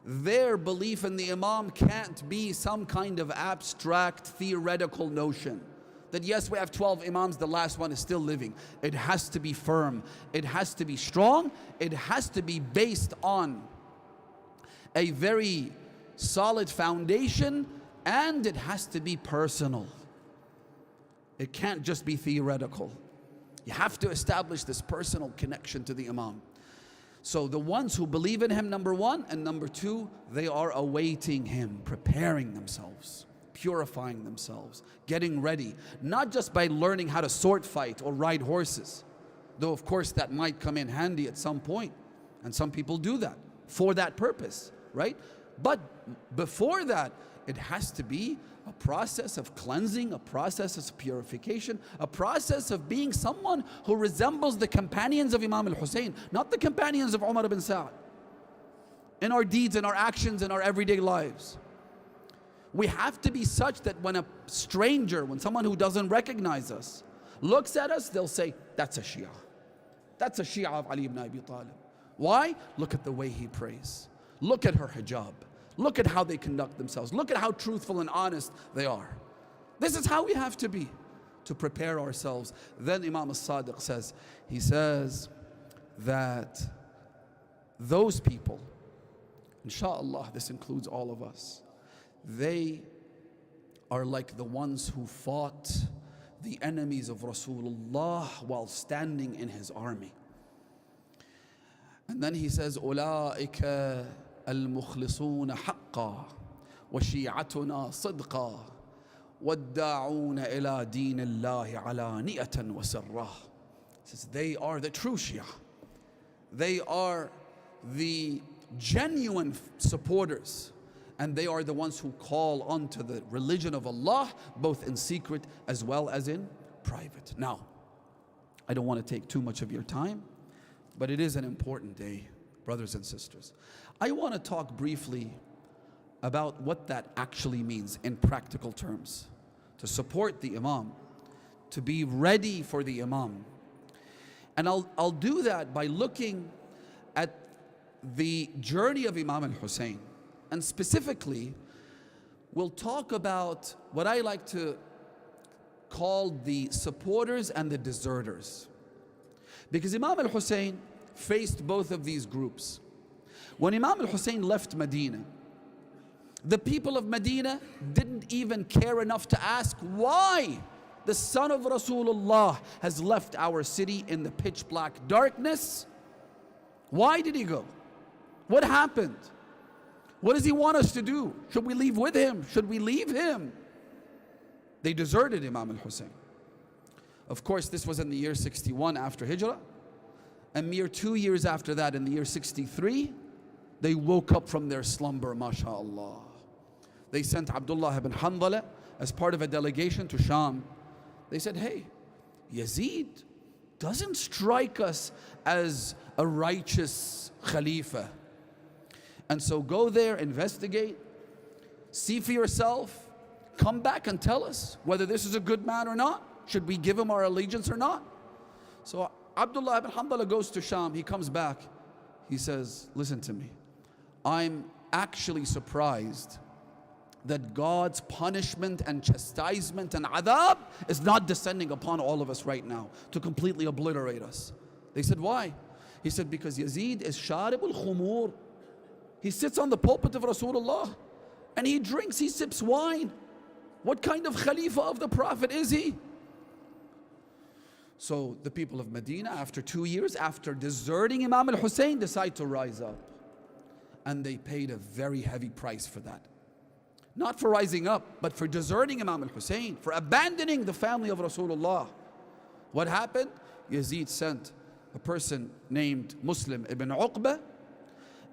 Their belief in the Imam can't be some kind of abstract theoretical notion that yes, we have 12 Imams, the last one is still living. It has to be firm, it has to be strong, it has to be based on a very solid foundation, and it has to be personal. It can't just be theoretical. You have to establish this personal connection to the Imam. So the ones who believe in him, number one, and number two, they are awaiting him, preparing themselves purifying themselves, getting ready, not just by learning how to sword fight or ride horses, though of course that might come in handy at some point, and some people do that for that purpose, right? But before that, it has to be a process of cleansing, a process of purification, a process of being someone who resembles the companions of Imam al-Hussein, not the companions of Umar ibn Sa'd. In our deeds, in our actions, in our everyday lives. We have to be such that when a stranger, when someone who doesn't recognize us, looks at us, they'll say, that's a Shia. That's a Shia of Ali ibn Abi Talib. Why? Look at the way he prays. Look at her hijab. Look at how they conduct themselves. Look at how truthful and honest they are. This is how we have to be to prepare ourselves. Then Imam al-Sadiq says, he says that those people, inshallah, this includes all of us, they are like the ones who fought the enemies of Rasulullah while standing in his army. And then he says, أولئك المخلصون حقا وشيعتنا صدقا والداعون إلى دين الله علانية وسرا. Says they are the true Shia. They are the genuine supporters, and they are the ones who call onto the religion of Allah both in secret as well as in private. Now, I don't want to take too much of your time, but it is an important day, brothers and sisters. I want to talk briefly about what that actually means in practical terms. To support the Imam, to be ready for the Imam. And I'll do that by looking at the journey of Imam al-Hussein. And specifically, we'll talk about what I like to call the supporters and the deserters. Because Imam al-Hussein faced both of these groups. When Imam al-Hussein left Medina, the people of Medina didn't even care enough to ask why the son of Rasulullah has left our city in the pitch black darkness. Why did he go? What happened? What does he want us to do? Should we leave with him? Should we leave him? They deserted Imam al-Hussein. Of course, this was in the year 61 after Hijrah. A mere 2 years after that, in the year 63, they woke up from their slumber, mashallah. They sent Abdullah ibn Hanzala as part of a delegation to Sham. They said, hey, Yazid doesn't strike us as a righteous Khalifa. And so go there, investigate, see for yourself, come back and tell us whether this is a good man or not. Should we give him our allegiance or not? So Abdullah ibn Hanzala goes to Sham, he comes back, he says, listen to me, I'm actually surprised that God's punishment and chastisement and adab is not descending upon all of us right now to completely obliterate us. They said, why? He said, because Yazid is sharib al-khumur. He sits on the pulpit of Rasulullah and he drinks, he sips wine. What kind of Khalifa of the Prophet is he? So the people of Medina, after 2 years, after deserting Imam al-Hussein, decide to rise up. And they paid a very heavy price for that. Not for rising up, but for deserting Imam al-Hussein, for abandoning the family of Rasulullah. What happened? Yazid sent a person named Muslim ibn Uqba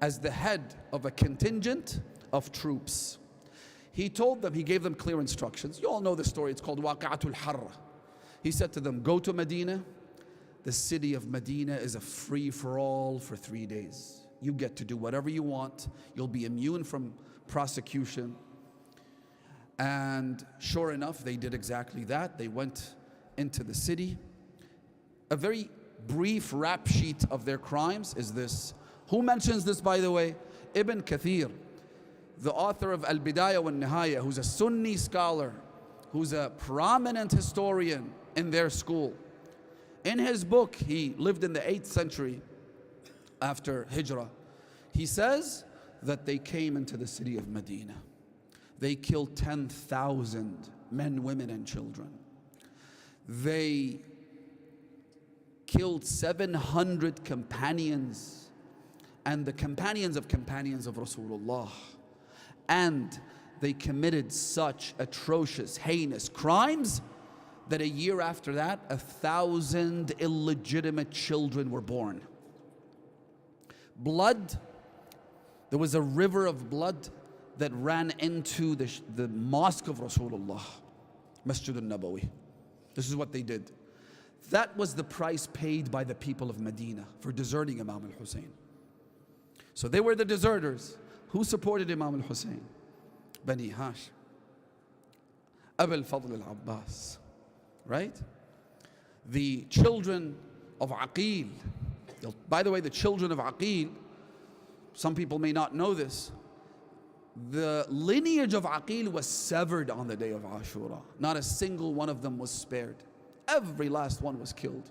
as the head of a contingent of troops. He told them, he gave them clear instructions. You all know the story, it's called Waqi'atul Harra. He said to them, go to Medina. The city of Medina is a free-for-all for 3 days. You get to do whatever you want. You'll be immune from prosecution. And sure enough, they did exactly that. They went into the city. A very brief rap sheet of their crimes is this. Who mentions this, by the way? Ibn Kathir, the author of Al-Bidayah wal-Nihaya, who's a Sunni scholar, who's a prominent historian in their school. In his book, he lived in the 8th century after Hijrah. He says that they came into the city of Medina. They killed 10,000 men, women, and children. They killed 700 companions and the companions of Rasulullah. And they committed such atrocious, heinous crimes that a year after that, 1,000 illegitimate children were born. Blood, there was a river of blood that ran into the mosque of Rasulullah, Masjid al-Nabawi. This is what they did. That was the price paid by the people of Medina for deserting Imam al-Hussein. So they were the deserters. Who supported Imam al-Hussein? Bani Hashim, Abu al-Fadl al-Abbas, right? The children of Aqil. By the way, the children of Aqil, some people may not know this, the lineage of Aqil was severed on the day of Ashura. Not a single one of them was spared. Every last one was killed.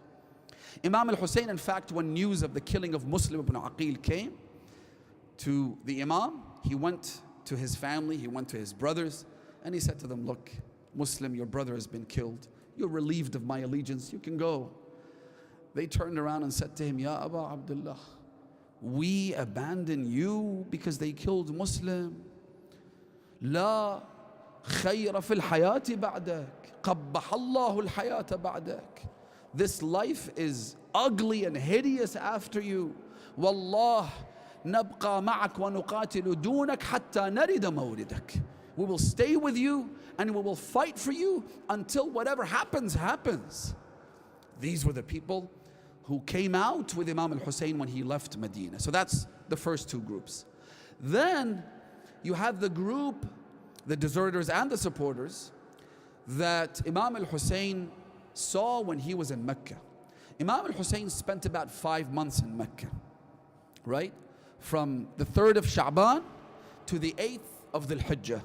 Imam al-Hussein, in fact, when news of the killing of Muslim ibn Aqil came to the Imam, he went to his family, he went to his brothers, and he said to them, look, Muslim, your brother has been killed. You're relieved of my allegiance, you can go. They turned around and said to him, Ya Aba Abdullah, we abandon you because they killed Muslim. لا خير في الحياة بعدك قبح الله الحياة بعدك. This life is ugly and hideous after you. والله نبقى معك ونقاتل دونك حتى نرد موردك. We will stay with you and we will fight for you until whatever happens, happens. These were the people who came out with Imam al-Hussein when he left Medina. So that's the first two groups. Then you have the group, the deserters and the supporters, that Imam al-Hussein saw when he was in Mecca. Imam al-Hussein spent about 5 months in Mecca, right? From the 3rd of Sha'ban to the 8th of Dhul Hijjah.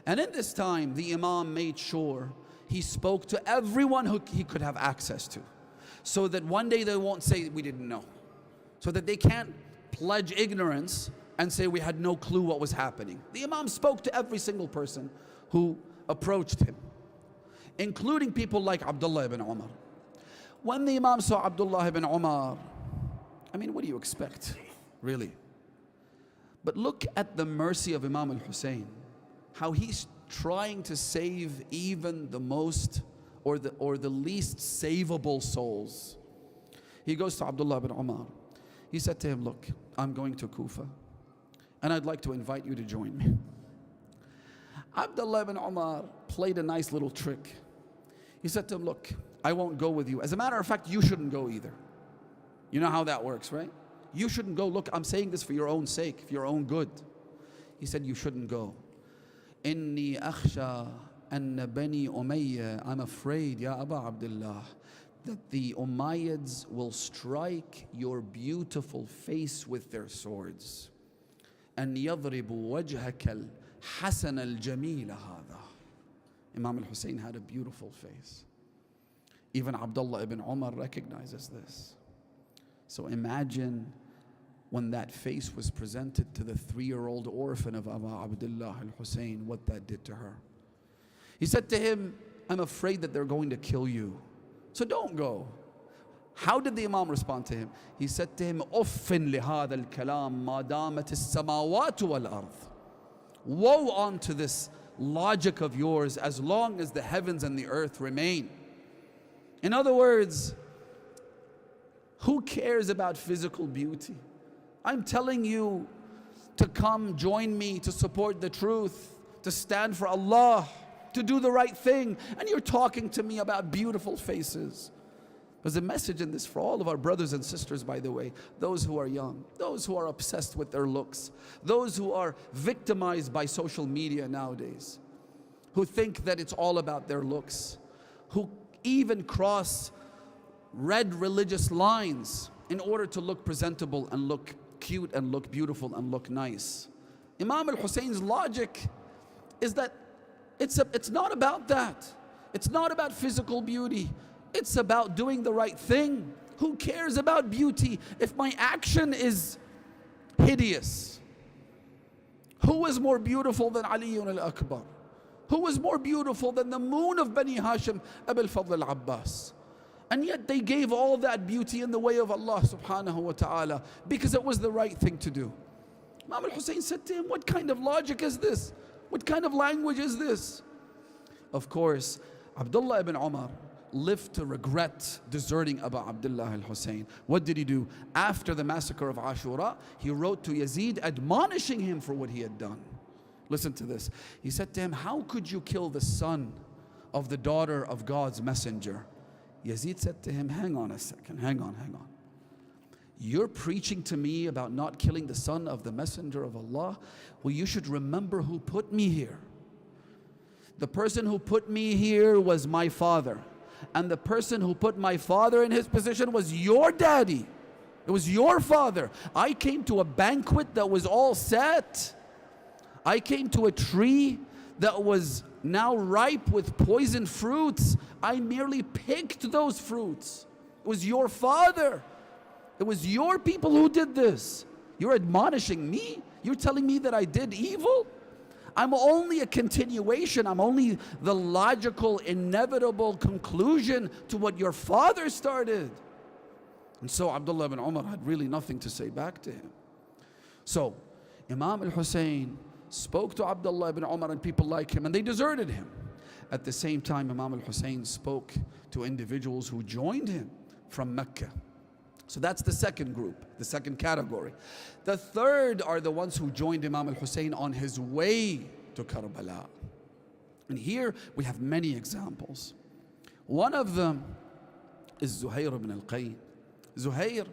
And in this time, the Imam made sure he spoke to everyone who he could have access to, so that one day they won't say we didn't know, so that they can't pledge ignorance and say we had no clue what was happening. The Imam spoke to every single person who approached him, including people like Abdullah ibn Umar. When the Imam saw Abdullah ibn Umar, I mean, what do you expect, really? But look at the mercy of Imam al-Hussein, how he's trying to save even the most or the least savable souls. He goes to Abdullah ibn Umar. He said to him, look, I'm going to Kufa and I'd like to invite you to join me. Abdullah ibn Umar played a nice little trick. He said to him, look, I won't go with you. As a matter of fact, you shouldn't go either. You know how that works, right? You shouldn't go. Look, I'm saying this for your own sake, for your own good. He said, you shouldn't go. Inni akhsha anna bani Umayyah, I'm afraid, Ya Aba Abdullah, that the Umayyads will strike your beautiful face with their swords. And yadribu wajhaka al-hasan al-jameel hada. Imam al-Hussein had a beautiful face. Even Abdullah ibn Umar recognizes this. So imagine when that face was presented to the 3-year-old orphan of Abu Abdullah al-Hussein, what that did to her. He said to him, I'm afraid that they're going to kill you, so don't go. How did the Imam respond to him? He said to him, Uffin lihada al-kalam ma damat as-samawatu wal-ard. Woe unto this logic of yours as long as the heavens and the earth remain. In other words, who cares about physical beauty? I'm telling you to come join me, to support the truth, to stand for Allah, to do the right thing, and you're talking to me about beautiful faces. There's a message in this for all of our brothers and sisters, by the way, those who are young, those who are obsessed with their looks, those who are victimized by social media nowadays, who think that it's all about their looks, who even cross red religious lines in order to look presentable and look cute and look beautiful and look nice. Imam al-Hussein's logic is that it's not about that. It's not about physical beauty. It's about doing the right thing. Who cares about beauty if my action is hideous? Who was more beautiful than Ali al-Akbar? Who was more beautiful than the moon of Bani Hashim, Abu al-Fadl al-Abbas? And yet they gave all that beauty in the way of Allah subhanahu wa ta'ala because it was the right thing to do. Imam al-Hussein said to him, what kind of logic is this? What kind of language is this? Of course, Abdullah ibn Umar lived to regret deserting Abu Abdullah al-Hussein. What did he do? After the massacre of Ashura, he wrote to Yazid admonishing him for what he had done. Listen to this. He said to him, how could you kill the son of the daughter of God's messenger? Yazid said to him, hang on a second, hang on. You're preaching to me about not killing the son of the messenger of Allah? Well, you should remember who put me here. The person who put me here was my father. And the person who put my father in his position was your daddy. It was your father. I came to a banquet that was all set. I came to a tree that was now ripe with poisoned fruits. I merely picked those fruits. It was your father. It was your people who did this. You're admonishing me? You're telling me that I did evil? I'm only a continuation. I'm only the logical, inevitable conclusion to what your father started. And so Abdullah ibn Umar had really nothing to say back to him. So Imam al-Hussein spoke to Abdullah ibn Umar and people like him, and they deserted him. At the same time, Imam al-Hussein spoke to individuals who joined him from Mecca. So that's the second group, the second category. The third are the ones who joined Imam al-Hussein on his way to Karbala. And here we have many examples. One of them is Zuhair ibn al-Qayn. Zuhair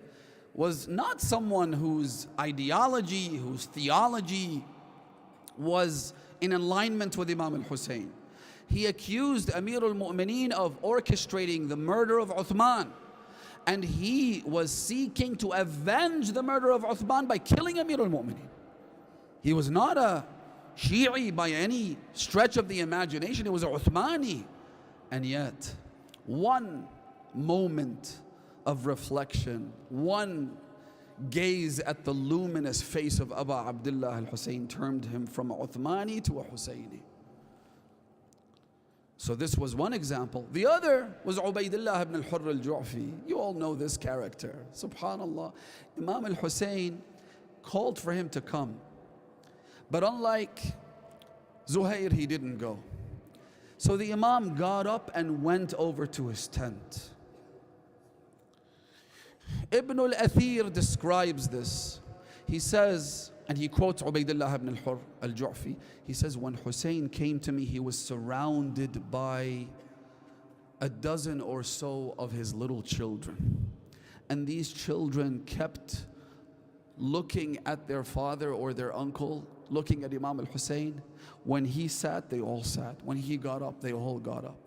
was not someone whose ideology, whose theology was in alignment with Imam al-Hussein. He accused Amir al-Mu'mineen of orchestrating the murder of Uthman. And he was seeking to avenge the murder of Uthman by killing Amir al-Mu'mineen. He was not a Shi'i by any stretch of the imagination. He was a Uthmani. And yet, one moment of reflection, one gaze at the luminous face of Abu Abdullah al-Hussein turned him from a Uthmani to a Husseini. So this was one example. The other was Ubaydullah ibn al-Hurr al-Ju'fi. You all know this character. Subhanallah. Imam al-Hussein called for him to come. But unlike Zuhair, he didn't go. So the Imam got up and went over to his tent. Ibn al-Athir describes this. He says, and he quotes Ubaydullah ibn al-Hurr al-Ju'fi. He says, when Hussein came to me, he was surrounded by a dozen or so of his little children. And these children kept looking at their father or their uncle, looking at Imam al-Hussein. When he sat, they all sat. When he got up, they all got up.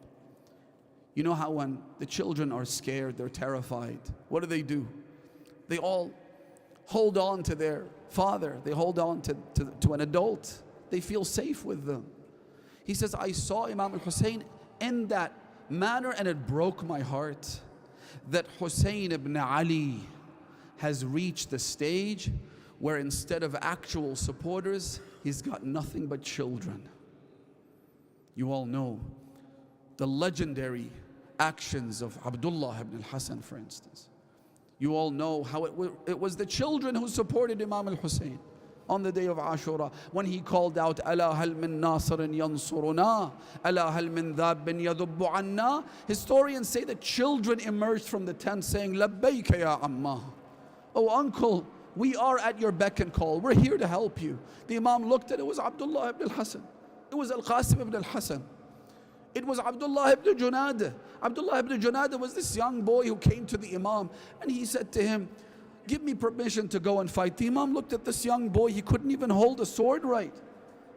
You know how when the children are scared, they're terrified, what do? They all hold on to their father. They hold on to an adult. They feel safe with them. He says, I saw Imam al-Hussein in that manner, and it broke my heart that Hussein ibn Ali has reached the stage where instead of actual supporters, he's got nothing but children. You all know the legendary actions of Abdullah ibn al-Hasan, for instance. You all know how it was the children who supported Imam al-Hussein on the day of Ashura when he called out, Ala hal min nasirin yansuruna, ala hal min dhabbin yadubbu anna. Historians say that children emerged from the tent saying, Labbayka ya amma. Oh uncle, we are at your beck and call. We're here to help you. The Imam looked at it was Abdullah ibn al-Hasan. It was al-Qasim ibn al-Hasan. It was Abdullah ibn Junadah. Abdullah ibn Junadah was this young boy who came to the Imam and he said to him, give me permission to go and fight. The Imam looked at this young boy, he couldn't even hold a sword right.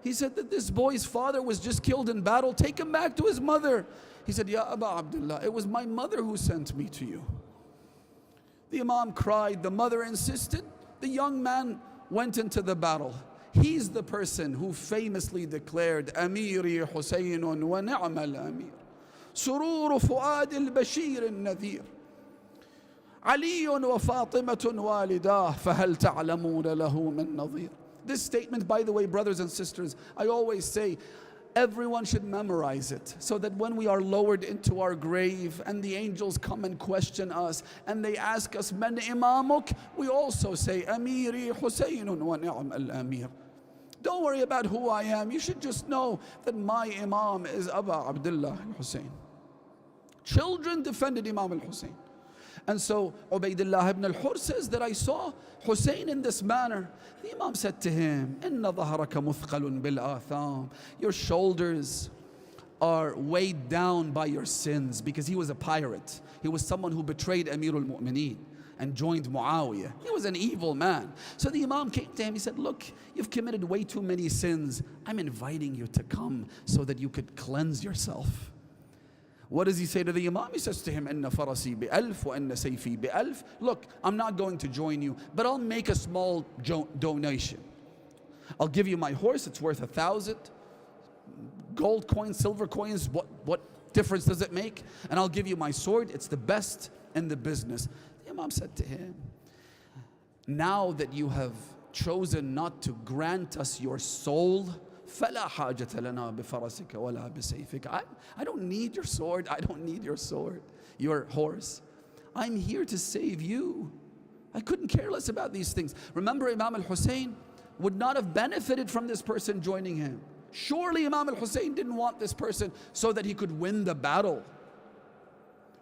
He said that this boy's father was just killed in battle, take him back to his mother. He said, Ya Aba Abdullah, it was my mother who sent me to you. The Imam cried, the mother insisted. The young man went into the battle. He's the person who famously declared, Amiri Husaynun wa ni'mal amir. Surur fuad al-bashir al-nadhir. Ali wa Fatimatun walidah, fahal ta'lamuna lahu min nadhir. This statement, by the way, brothers and sisters, I always say, everyone should memorize it so that when we are lowered into our grave and the angels come and question us and they ask us, Man imamuk, we also say, Amiri Husaynun wa ni'mal amir. Don't worry about who I am. You should just know that my Imam is Abu Abdullah al-Hussein. Children defended Imam al-Hussein. And so Ubaidullah ibn al-Hur says that I saw Hussein in this manner. The Imam said to him, Inna dhahraka muthqalun bil atham. Your shoulders are weighed down by your sins, because he was a pirate. He was someone who betrayed Amirul Mu'mineen and joined Muawiyah. He was an evil man. So the Imam came to him, he said, look, you've committed way too many sins. I'm inviting you to come so that you could cleanse yourself. What does he say to the Imam? He says to him, Inna farasi bi-alf wa inna sayfi bi-alf. Look, I'm not going to join you, but I'll make a small donation. I'll give you my horse, it's worth 1,000. Gold coins, silver coins, what difference does it make? And I'll give you my sword, it's the best in the business. The Imam said to him, now that you have chosen not to grant us your soul, فَلَا حَاجَةَ لَنَا بِفَرَسِكَ وَلَا بِسَيْفِكَ. I don't need your sword, I don't need your sword, your horse. I'm here to save you. I couldn't care less about these things. Remember, Imam al-Hussein would not have benefited from this person joining him. Surely Imam al-Hussein didn't want this person so that he could win the battle.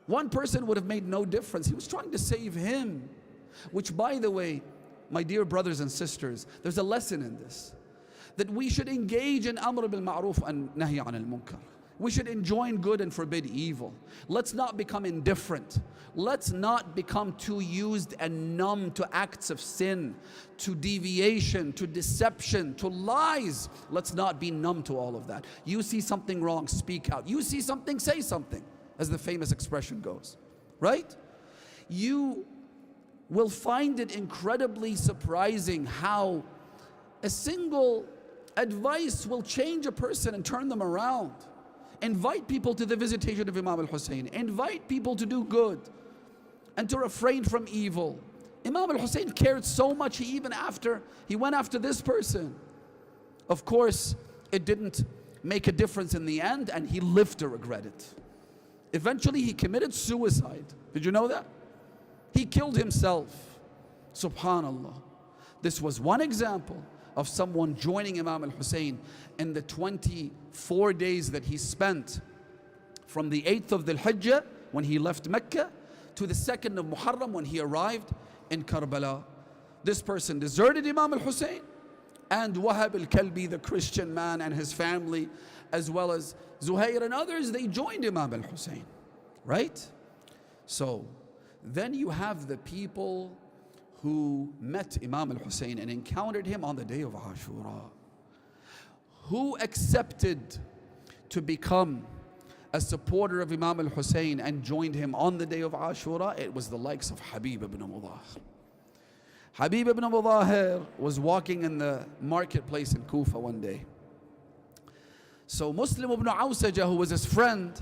One person would have made no difference. He was trying to save him. Which, by the way, my dear brothers and sisters, there's a lesson in this. That we should engage in amr bil ma'ruf and nahi an al munkar. We should enjoin good and forbid evil. Let's not become indifferent. Let's not become too used and numb to acts of sin, to deviation, to deception, to lies. Let's not be numb to all of that. You see something wrong, speak out. You see something, say something, as the famous expression goes, right? You will find it incredibly surprising how a single advice will change a person and turn them around. Invite people to the visitation of Imam al-Hussein. Invite people to do good and to refrain from evil. Imam al-Hussein cared so much, he went after this person. Of course, it didn't make a difference in the end, and he lived to regret it. Eventually, he committed suicide. Did you know that? He killed himself. Subhanallah. This was one example of someone joining Imam al-Hussein in the 24 days that he spent from the 8th of Dhul Hijjah when he left Mecca to the 2nd of Muharram when he arrived in Karbala. This person deserted Imam al-Hussein, and Wahab al-Kalbi, the Christian man, and his family, as well as Zuhair and others, they joined Imam al-Hussein, right? So then you have the people who met Imam al-Hussein and encountered him on the day of Ashura, who accepted to become a supporter of Imam al-Hussein and joined him on the day of Ashura. It was the likes of Habib ibn Mudahir. Habib ibn Mudahir was walking in the marketplace in Kufa one day. So Muslim ibn Awsaja, who was his friend,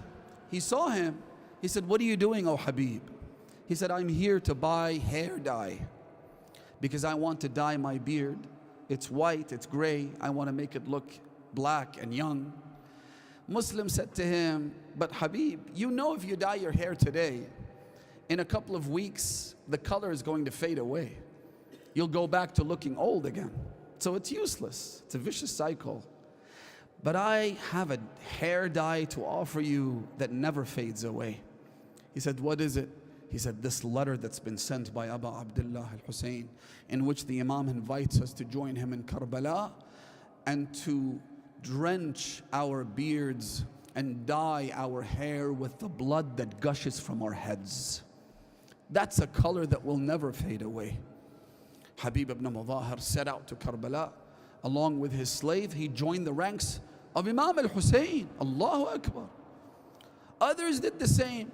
he saw him. He said, what are you doing, O Habib? He said, I'm here to buy hair dye, because I want to dye my beard. It's white, it's gray. I want to make it look black and young. Muslim said to him, but Habib, you know if you dye your hair today, in a couple of weeks, the color is going to fade away. You'll go back to looking old again. So it's useless. It's a vicious cycle. But I have a hair dye to offer you that never fades away. He said, what is it? He said, this letter that's been sent by Abu Abdullah al-Hussein, in which the Imam invites us to join him in Karbala and to drench our beards and dye our hair with the blood that gushes from our heads. That's a color that will never fade away. Habib ibn Mudahir set out to Karbala. Along with his slave, he joined the ranks of Imam al-Hussein. Allahu Akbar. Others did the same.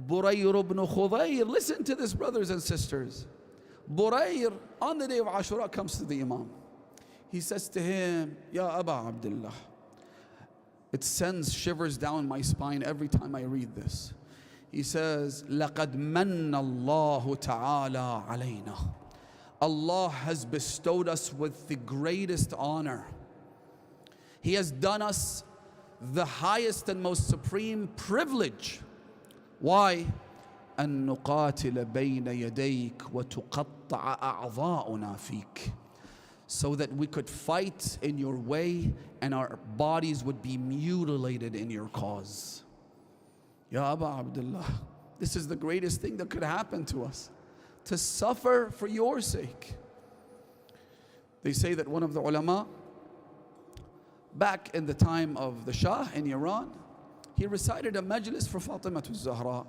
Burayr ibn Khudayr, listen to this, brothers and sisters. Burayr, on the day of Ashura, comes to the Imam. He says to him, Ya Aba Abdullah, it sends shivers down my spine every time I read this. He says, لَقَدْ مَنَّ اللَّهُ تَعَالَى عَلَيْنَا. Allah has bestowed us with the greatest honor. He has done us the highest and most supreme privilege. Why? أن نقاتل بين يديك وتقطع أعضاؤنا فيك. so that we could fight in your way and our bodies would be mutilated in your cause. Ya Aba Abdullah, this is the greatest thing that could happen to us, to suffer for your sake. They say that one of the ulama, back in the time of the Shah in Iran, he recited a majlis for Fatima al-Zahra.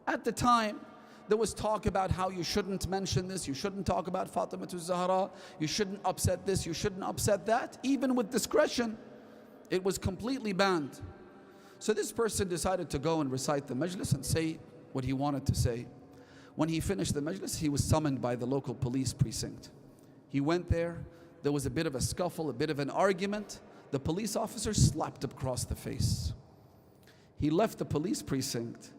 At the time, there was talk about how you shouldn't mention this, you shouldn't talk about Fatima al-Zahra, you shouldn't upset this, you shouldn't upset that. Even with discretion, it was completely banned. So this person decided to go and recite the majlis and say what he wanted to say. When he finished the majlis, he was summoned by the local police precinct. He went there was a bit of a scuffle, a bit of an argument. The police officer slapped him across the face. He left the police precinct.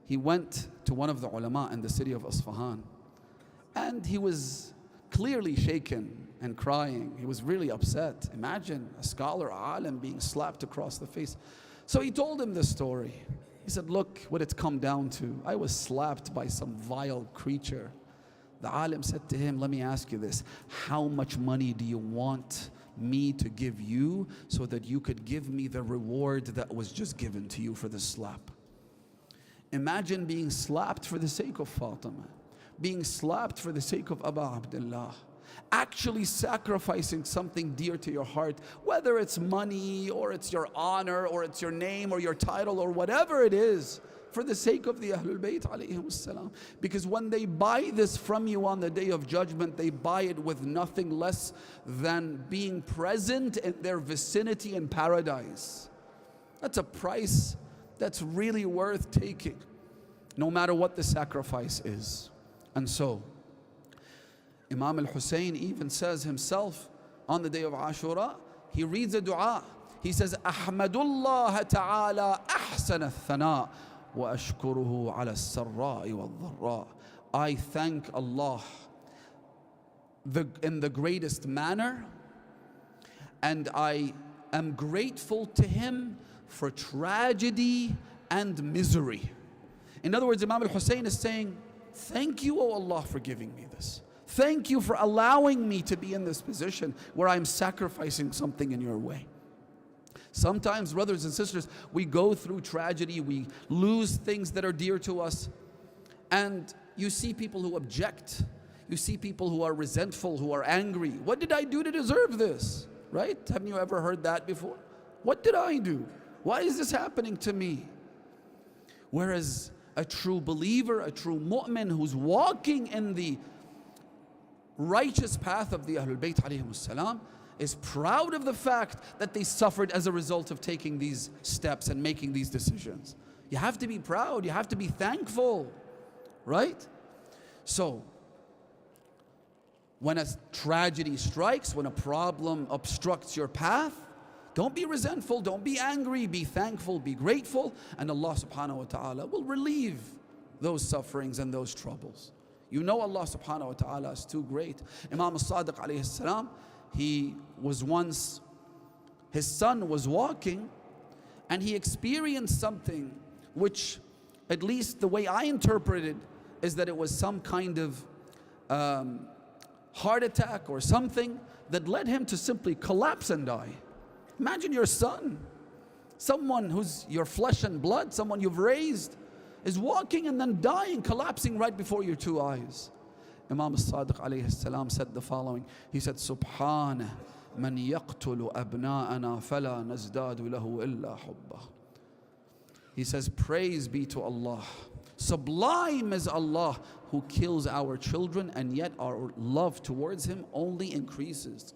He went to one of the ulama in the city of Isfahan, and he was clearly shaken and crying. He was really upset. Imagine a scholar, alim, being slapped across the face. So he told him the story. He said, look what it's come down to. I was slapped by some vile creature. The alim said to him, let me ask you this. How much money do you want me to give you so that you could give me the reward that was just given to you for the slap? Imagine being slapped for the sake of Fatima, being slapped for the sake of Aba Abdullah, actually sacrificing something dear to your heart, whether it's money or it's your honor or it's your name or your title or whatever it is, for the sake of the Ahlul Bayt alayhim salam. Because when they buy this from you on the Day of Judgment, they buy it with nothing less than being present in their vicinity in paradise. That's a price that's really worth taking, no matter what the sacrifice is. And so, Imam al-Hussein even says himself on the day of Ashura, he reads a dua. He says, Ahmadullah ta'ala ahsan al-thana wa ashkuruhu ala al-sarra'i wal-dharra. I thank Allah in the greatest manner, and I am grateful to Him for tragedy and misery. In other words, Imam al-Hussein is saying, thank you, O Allah, for giving me this. Thank you for allowing me to be in this position where I'm sacrificing something in your way. Sometimes, brothers and sisters, we go through tragedy, we lose things that are dear to us, and you see people who object, you see people who are resentful, who are angry. What did I do to deserve this? Right? Haven't you ever heard that before? What did I do? Why is this happening to me? Whereas a true believer, a true mu'min who's walking in the righteous path of the Ahlul Bayt alayhim salam is proud of the fact that they suffered as a result of taking these steps and making these decisions. You have to be proud, you have to be thankful, right? So, when a tragedy strikes, when a problem obstructs your path, don't be resentful, don't be angry, be thankful, be grateful, and Allah subhanahu wa ta'ala will relieve those sufferings and those troubles. You know Allah subhanahu wa ta'ala is too great. Imam al-Sadiq alayhi salam, he was once, his son was walking and he experienced something which, at least the way I interpreted, is that it was some kind of heart attack or something that led him to simply collapse and die. Imagine your son, someone who's your flesh and blood, someone you've raised, is walking and then dying, collapsing right before your two eyes. Imam al-Sadiq alayhi salam said the following. He said, Subhana man yaqtulu abna'ana fala nazdadu lahu illa hubba. He says, praise be to Allah. Sublime is Allah who kills our children, and yet our love towards Him only increases.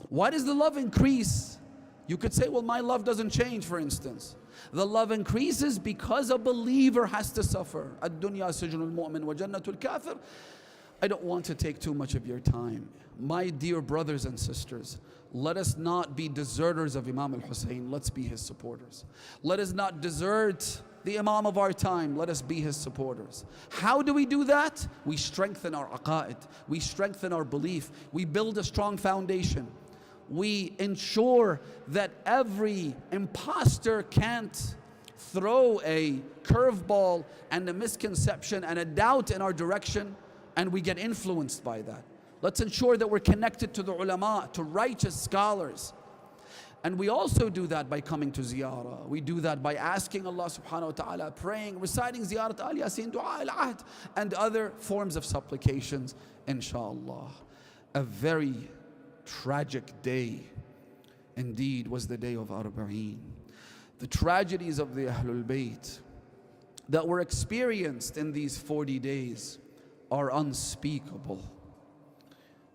Why does the love increase? You could say, well, my love doesn't change, for instance. The love increases because a believer has to suffer. Ad-dunya sijnul mu'min wa jannatul kafir. I don't want to take too much of your time. My dear brothers and sisters, let us not be deserters of Imam al-Hussein. Let's be his supporters. Let us not desert the Imam of our time. Let us be his supporters. How do we do that? We strengthen our aqa'id. We strengthen our belief. We build a strong foundation. We ensure that every imposter can't throw a curveball and a misconception and a doubt in our direction, and we get influenced by that. Let's ensure that we're connected to the ulama, to righteous scholars. And we also do that by coming to ziyarah. We do that by asking Allah subhanahu wa ta'ala, praying, reciting ziyarat al-Yasin, dua al-Ahd, and other forms of supplications, inshallah. A very tragic day indeed was the day of Arba'een. The tragedies of the Ahlul Bayt that were experienced in these 40 days are unspeakable.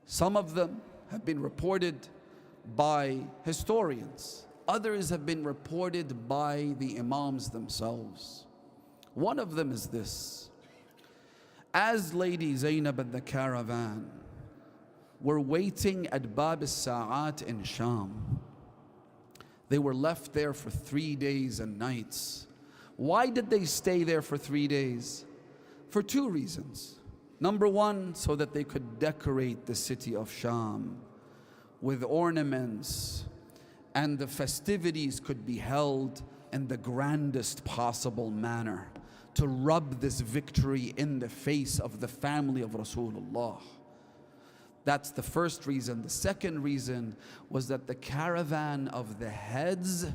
Some of them have been reported by historians. Others have been reported by the Imams themselves. One of them is this. As Lady Zainab and the caravan were waiting at Bab al-Sa'at in Sham, they were left there for 3 days and nights. Why did they stay there for 3 days? For 2 reasons. Number one, so that they could decorate the city of Sham with ornaments, and the festivities could be held in the grandest possible manner to rub this victory in the face of the family of Rasulullah. That's the first reason. The second reason was that the caravan of the heads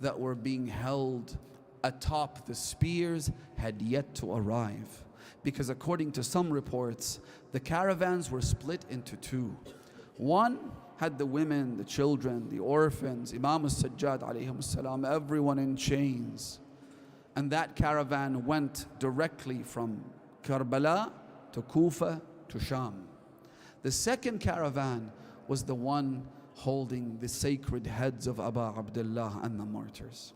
that were being held atop the spears had yet to arrive. Because according to some reports, the caravans were split into 2. One had the women, the children, the orphans, Imam al-Sajjad alayhim salam, everyone in chains. And that caravan went directly from Karbala to Kufa to Sham. The second caravan was the one holding the sacred heads of Abu Abdullah and the martyrs.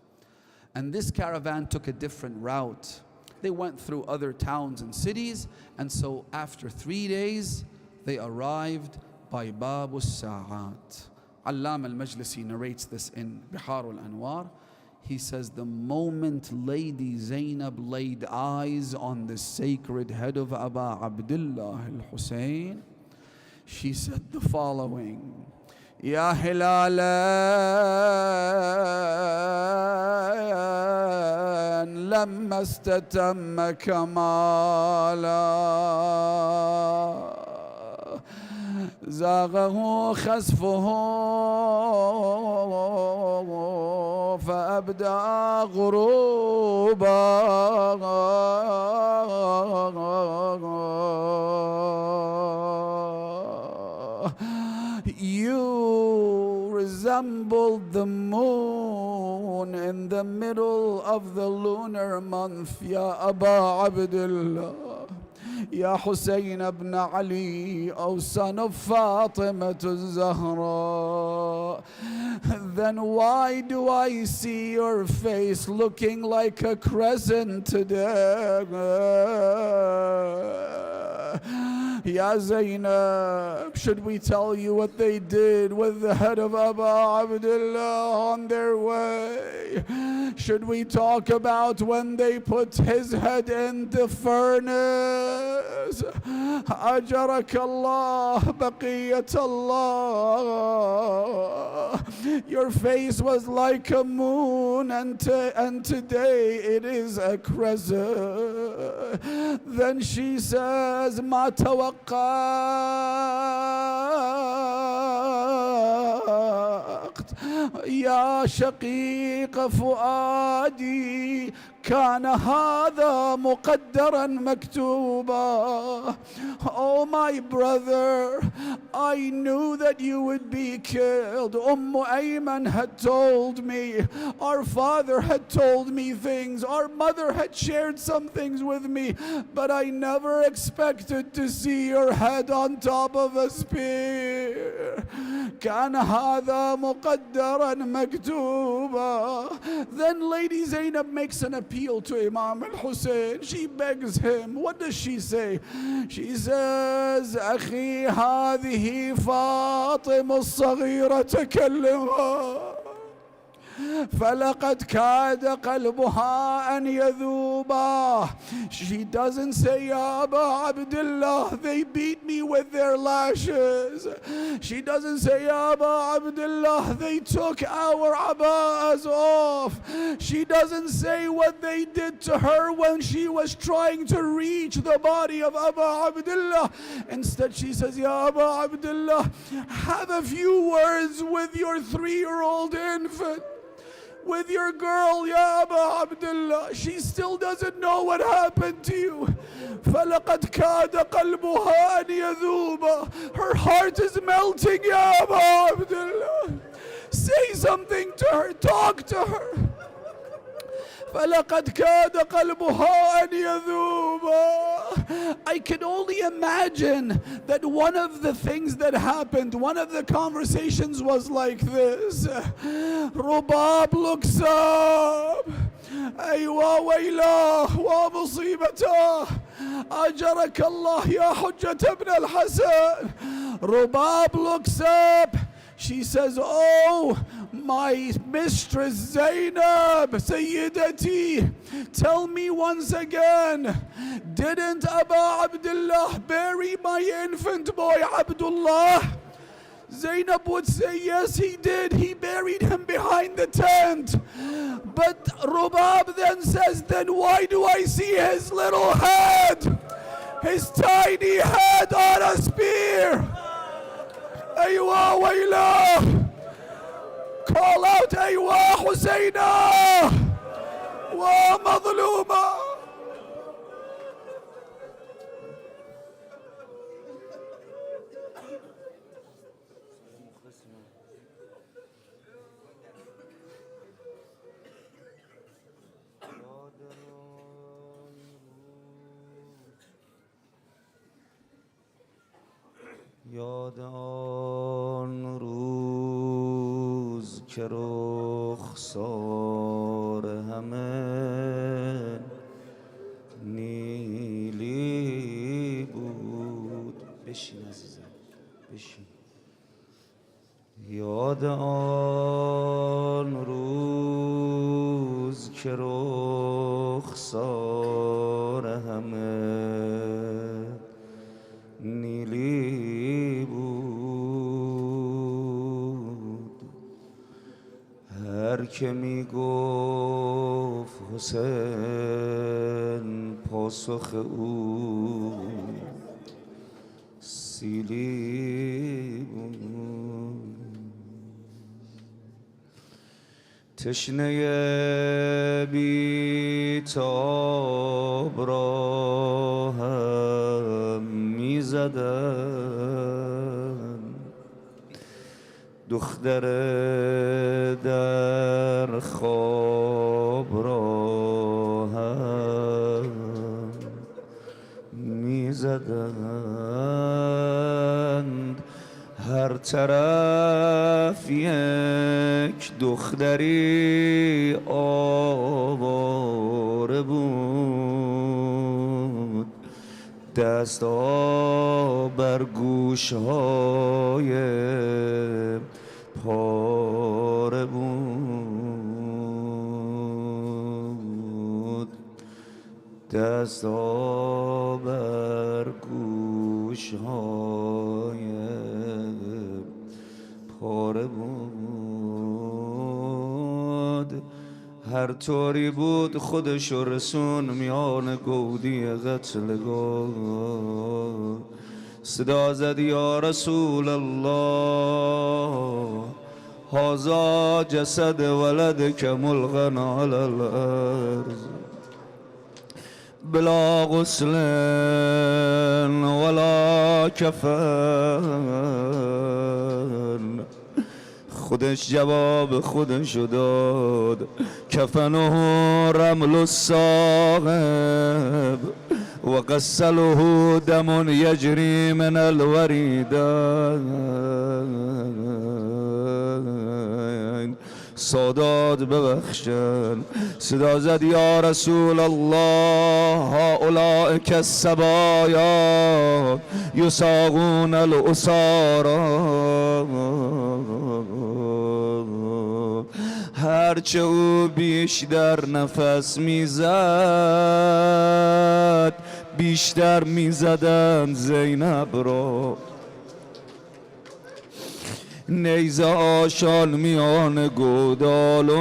And this caravan took a different route. They went through other towns and cities, and so after 3 days, they arrived by Bab al-Sa'at. Allama al-Majlisi narrates this in Bihar al-Anwar. He says, the moment Lady Zainab laid eyes on the sacred head of Abu Abdullah al-Hussein, she said the following: Ya hilalan lamma istatamma kamala زاغه خسفه فأبدى غروبا You resembled the moon in the middle of the lunar month, Ya Aba Abdullah, Ya Hussein ibn Ali, O son of Fatima Zahra. Then why do I see your face looking like a crescent today? Ya Zainab, should we tell you what they did with the head of Abu Abdullah on their way? Should we talk about when they put his head in the furnace? Ajarak Allah, Baqiyat Allah. Your face was like a moon, and today it is a crescent. Then she says, Ma tawaqqat ya shaqiq fuadi كان هذا مقدرا مكتوبا. Oh my brother, I knew that you would be killed. Ayman had told me, our father had told me things, our mother had shared some things with me, but I never expected to see your head on top of a spear. كان هذا مقدرا مكتوبا. Then Lady Zainab makes an appeal to Imam al-Hussein. She begs him. What does she say? She says, أخي هذه فاطمة الصغيرة تكلمها فلقد كاد قلبها أن يذوبا. She doesn't say, Ya Abu Abdullah, they beat me with their lashes. She doesn't say, Ya Abu Abdullah, they took our abas off. She doesn't say what they did to her when she was trying to reach the body of Abu Abdullah. Instead she says, Ya Abu Abdullah, have a few words with your 3-year-old infant, with your girl, Ya Abu Abdullah. She still doesn't know what happened to you. فَلَقَدْ كَادَ قَلْبُهَا أَنْ يَذُوبَ. Her heart is melting, Ya Abu Abdullah. Say something to her, talk to her. فَلَقَدْ كَادَ قَلْبُهَا أَنْ يَذُوبَ. I can only imagine that one of the things that happened, one of the conversations was like this. Rubab looks up. أيوة ويلاه ومصيبته أجرك الله يا حجة ابن الحسن. Rubab looks up. She says, oh, my mistress Zainab, Sayyidati, tell me once again, didn't Abu Abdullah bury my infant boy Abdullah? Zainab would say, yes, he did. He buried him behind the tent. But Rubab then says, then why do I see his little head? His tiny head on a spear. أيوة ويلاه. Call out أيوة حسينة ومظلومة. یاد آن روز که رخسار همه نیلی بود. بشین عزیزم بشین. یاد آن روز که رخسار همه نیلی بود. هر که می گفت حسین پاسخ او سیلی بود. تشنه بی‌تاب را هم می‌زدن، دختر در خواب را هم می‌زدند. هر طرف یک دختری آواره بود، دست‌ها بر گوش‌های پاره بود، دست‌ها بر گوش‌های پاره بود. هر طوری بود خودشو رسون میان گودی قتلگاه. صدا زد یا رسول الله، هذا جسد ولدك ملقا على الارض بلا غسل ولا کفن. خودش جواب خودشو داد، کفنه رمل الصاغب و غسله دم یجری من الوریدین. سادات ببخشن. صدا زد یا رسول الله، هؤلاء کالصبایا یساقون الاسارا. هرچه او بیشتر نفس میزد بیشتر میزدند زینب را. نیزه آشان میان گودالان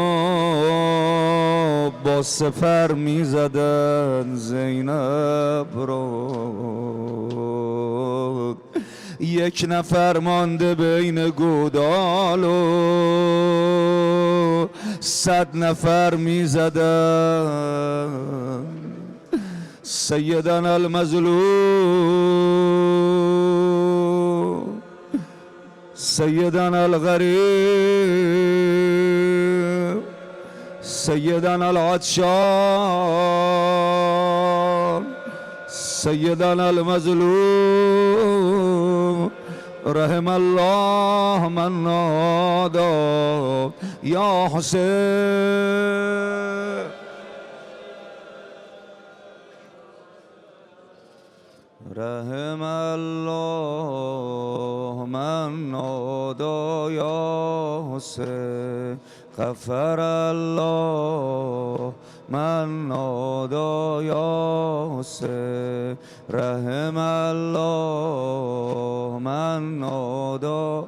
با سپر می زدن زینب رو، یک نفر مانده بین گودال و 100 نفر می زدن. سیدنا المظلوم، سیدنا الغریب، سیدنا العطشان، سیدنا المظلوم، رحم الله من نادى یا حسین. رحم الله من نادى یا حسین، غفر الله من نادى یا حسین، رحم الله من نادى،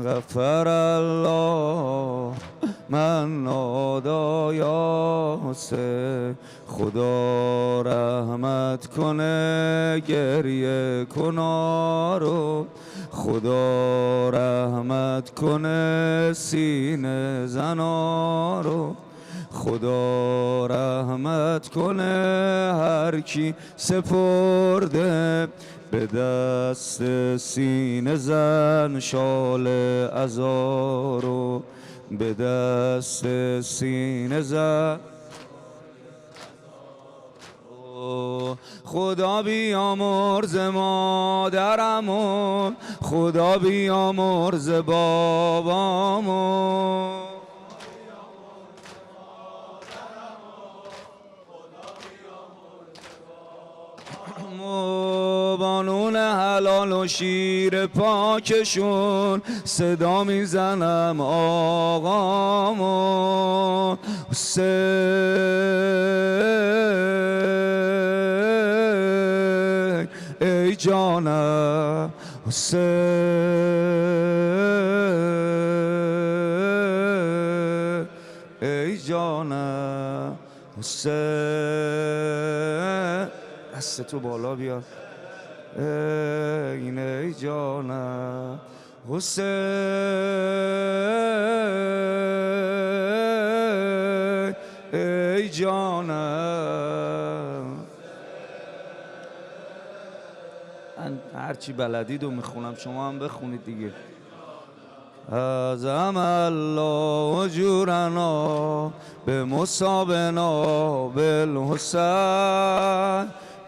غفر الله من نادى یا حسین. خدا رحمت کنه گریه کنا رو، خدا رحمت کنه سینه زنا رو، خدا رحمت کنه هر کی سپرده به دست سینه زن شال عزا، به دست سینه زن. خدا بیامرز مادرمو، خدا بیامرز بابامو، بانون حلال و شیر پاکشون صدا میزنم آقامو. حسین ای جانم، حسین ای جانم، حسین دست تو بالا بیار، ای جانم، حسین ای جانم. من هرچی بلدید و میخونم شما هم بخونید دیگه. اعظم الله اجورنا به مصابنا بالحسین،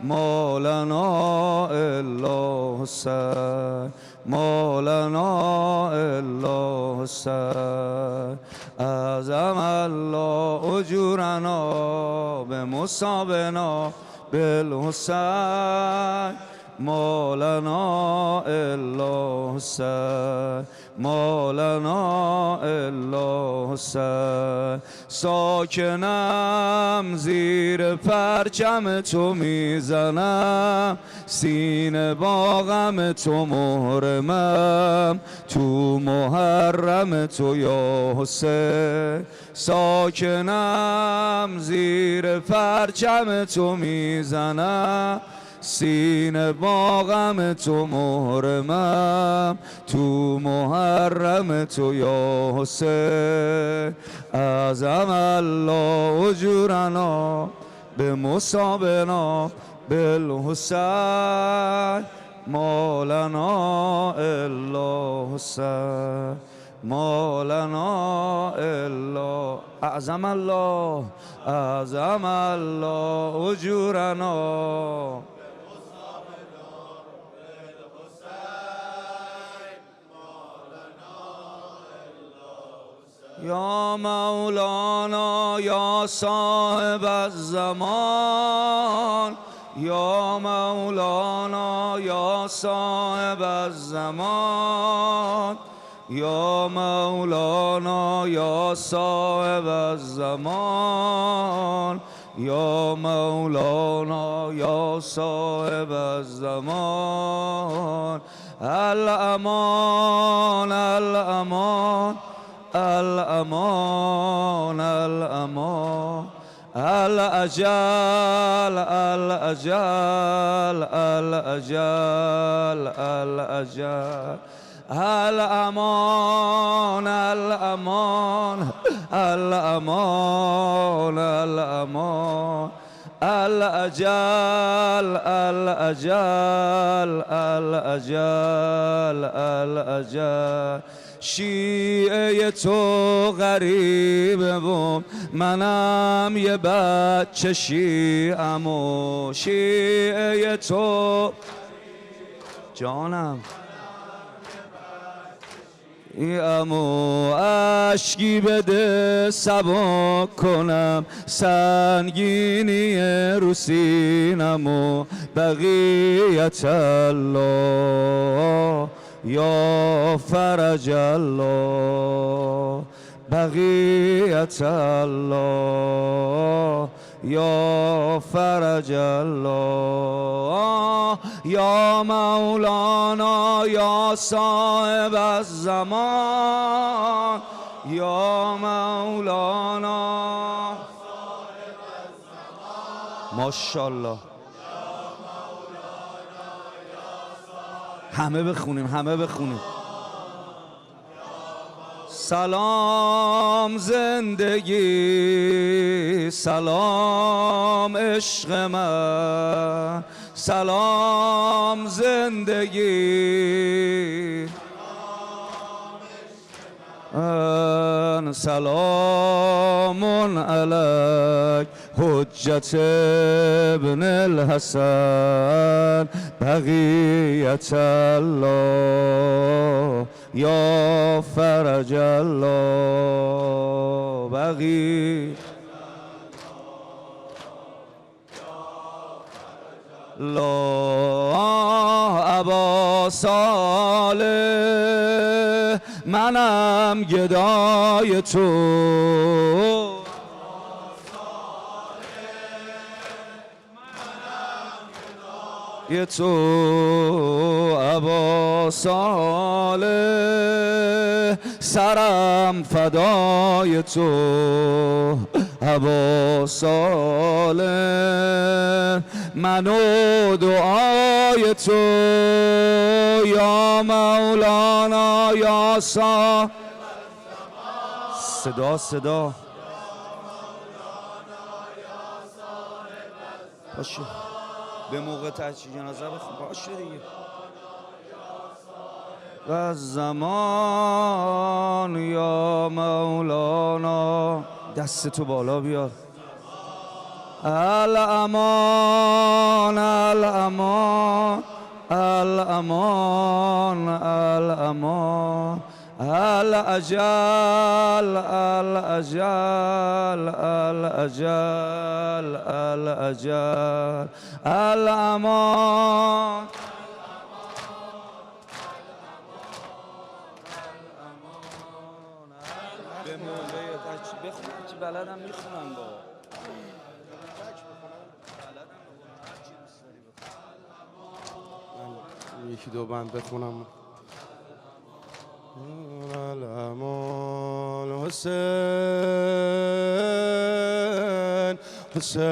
ما لنا الا حسین، ما لنا الا حسین. اعظم الله اجورنا به مصابنا بالحسین، ما لنا الا حسین، ما لنا الا حسین. ساکنم زیر پرچم تو میزنم، سینه با غم تو محرمم، تو محرم تو یا حسین. ساکنم زیر پرچم تو میزنم، سینه با غم تو محرمم، تو محرم تو یا حسین. اعظم الله اجورنا به مصابنا بالحسین، ما لنا الا حسین، ما لنا الا. اعظم الله، اعظم الله اجورنا یا مولانا یا صاحب الزمان، یا مولانا یا صاحب الزمان، یا مولانا یا صاحب الزمان، یا مولانا یا صاحب الزمان. الامان الامان الامان الامان الاجل الاجل الاجل الاجل الامان الامان الامان الامان الاجل الاجل الاجل الاجل شیعه تو غریبه و منم یه بچه شیعم و شیعه تو جانم امو اشکی بده سبک کنم سنگینی رو سینم و بقیت الله یا فرج الله بقیت الله یا فرج الله یا مولانا یا صاحب الزمان یا مولانا ماشاءالله همه بخونیم سلام زندگی سلام عشق من سلام زندگی سلام علیک حجت ابن الحسن بقیت الله یا فرج الله بقی الله ابا صالح منم گدای تو یه تو ابا صالح سرم فدای تو ابا صالح منو دعای تو یا مولانا یا صاحب صدا باشه به موقع تجهیز جنازه بخون باشه دیگه و زمان یا مولانا دستتو بالا بیار الامان الامان الامان الامان الاجل الاجل الاجل الاجل الامان به موقع بخونم چی بلدم میخونم با یکی دو بند بخونم الامان حسین حسین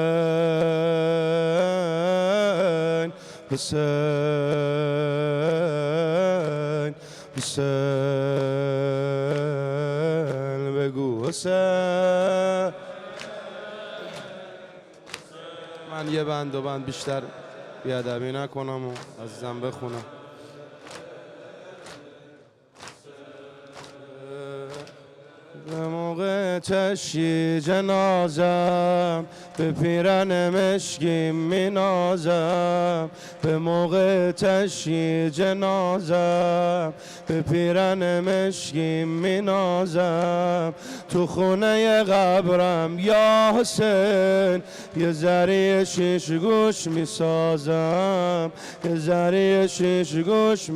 حسین حسین بگو حسین من یه بند دو بند بیشتر بیادبی نکنم و عزیزم بخونم به موقع تشییع جنازم به پیرن مشکیم مینازم به موقع تشییع جنازم به پیرن مشکیم مینازم تو خونه قبرم یا حسین یه ذره شیش گوش میسازم یه ذره شیش گوش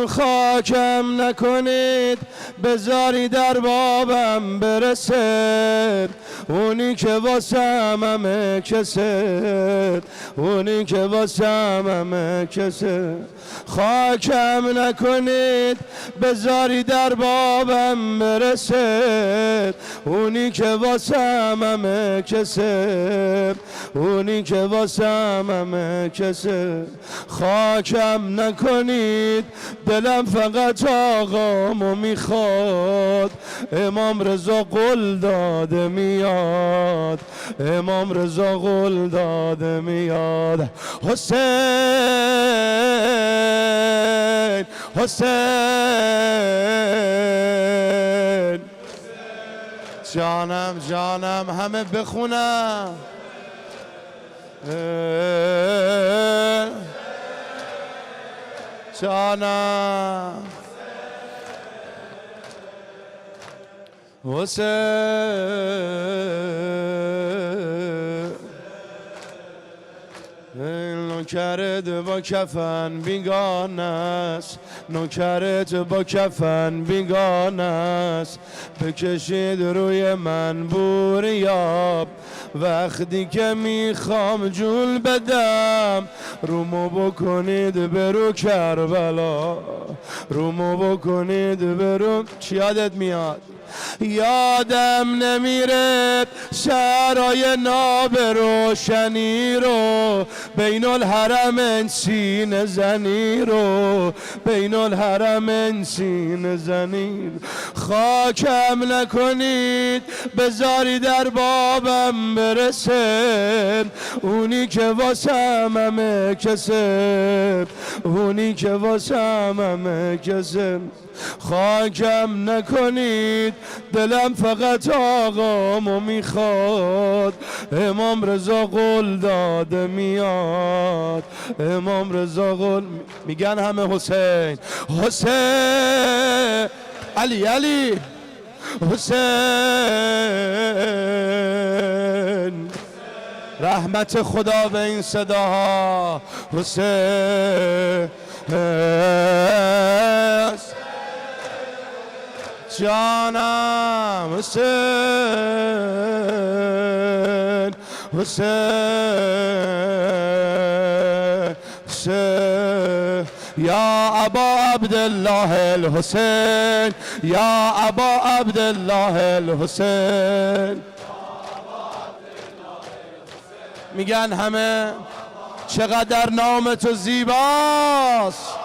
خاکم نکنید بذاری در بابم برسد اونی که واسم همه کسد اونی که واسم همه کسد خاکم نکنید بذاری در بابم برسد اونی که واسم همه کسه، اونی که واسم همه کسه. خاکم نکنید دلم فقط آقامو میخواد. امام رضا قول داده میاد، امام رضا قول داده میاد. حسین حسین جانم جانم همه بخونم. جانم حسین نوکرت با کفن بیگانه است، نوکرت با کفن بیگانه است. بکشید روی من بوریاب وقتی که میخوام جول بدم. رومو بکنید برو کربلا، رومو بکنید برو. چی یادت میاد؟ یادم نمیره شهرهای ناب روشنی رو، بین الحرمین سینه زنی رو، بین الحرمین سینه زنی. خاکم نکنید بذاری در بابم برسه، اونی که واسم همه کسه، اونی که واسم همه کسه. خاکم نکنید دلم فقط آقامو میخواد. امام رضا قول داده میاد، امام رضا قول میگن همه حسین حسین علی علی حسین. رحمت خدا به این صداها. حسین جانم حسین حسین حسین. یا ابا عبدالله الحسین، یا ابا عبدالله الحسین. میگن همه چقدر نام تو زیباست.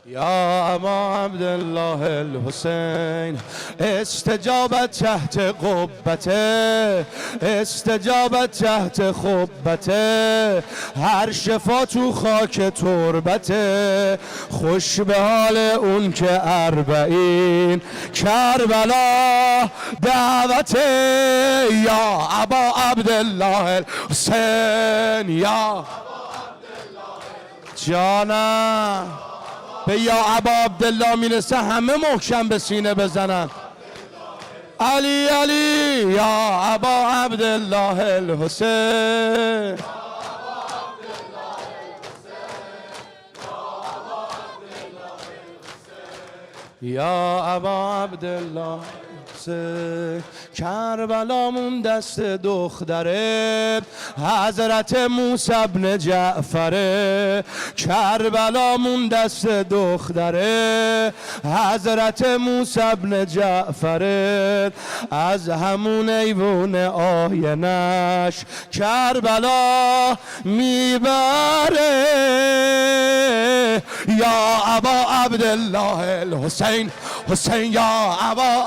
یا ابا عبدالله الحسین. استجابت تحت قبته، استجابت تحت خبته. هر شفا تو خاک تربته، خوش به حال اون که اربعین کربلا دعوته. یا ابا عبدالله الحسین، یا جانم به یا ابا عبدالله میرسه همه محکم به سینه بزنن. علی علی یا ابا عبدالله الحسین. یا ابا عبدالله کربلامون دست دختره حضرت موسی بن جعفره. کربلامون دست دختره حضرت موسی بن جعفره. از همون ایوون آینش کربلا میبره. یا ابا عبدالله الحسین حسین. یا ابا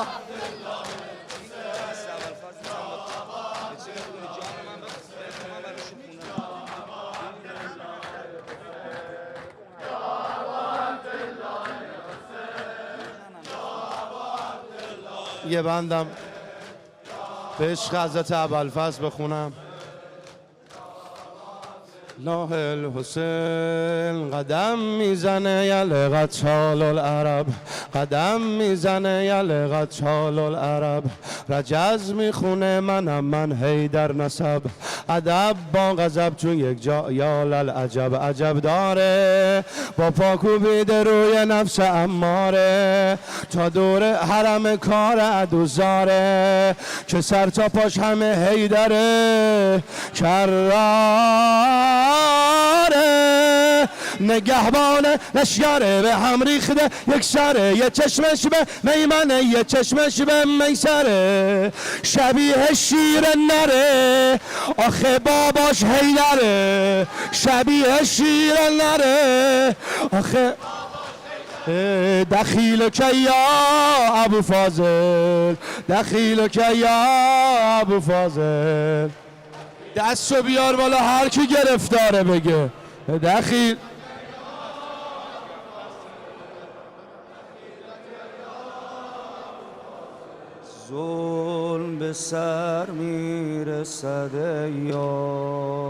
یه بندم به عشق حضرت ابوالفضل بخونم. الله الحسین قدم میزنه یلقت حال العرب، قدم میزنه یلقت حال العرب. رجز میخونه من حیدر نسب، ادب با غضب تو یک جا یا للعجب. عجب داره با پاکو بیده روی نفس اماره، تا دور حرم کار عدوزاره. که سر تا پاش همه حیدره کرم نگهبان لشکر به هم ریخته یک سره، یه چشمش به میمنه یه چشمش به میسره، شبیه شیر نره آخه باباش حیدره، شبیه شیر نره آخه دخیل که یا ابو فاضل، دخیل که یا ابو فاضل. دستو بیار بالا هر کی گرفتاره بگه دخیل. ظلم به سر میرسد یار،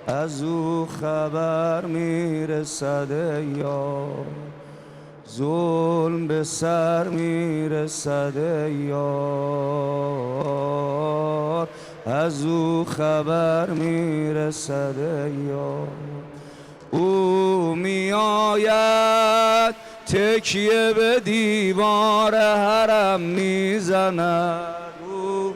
از او خبر میرسد یار، ظلم به سر میرسد یار، از او خبر میرسد یار. او میآید تکیه به دیوار حرم میزند، او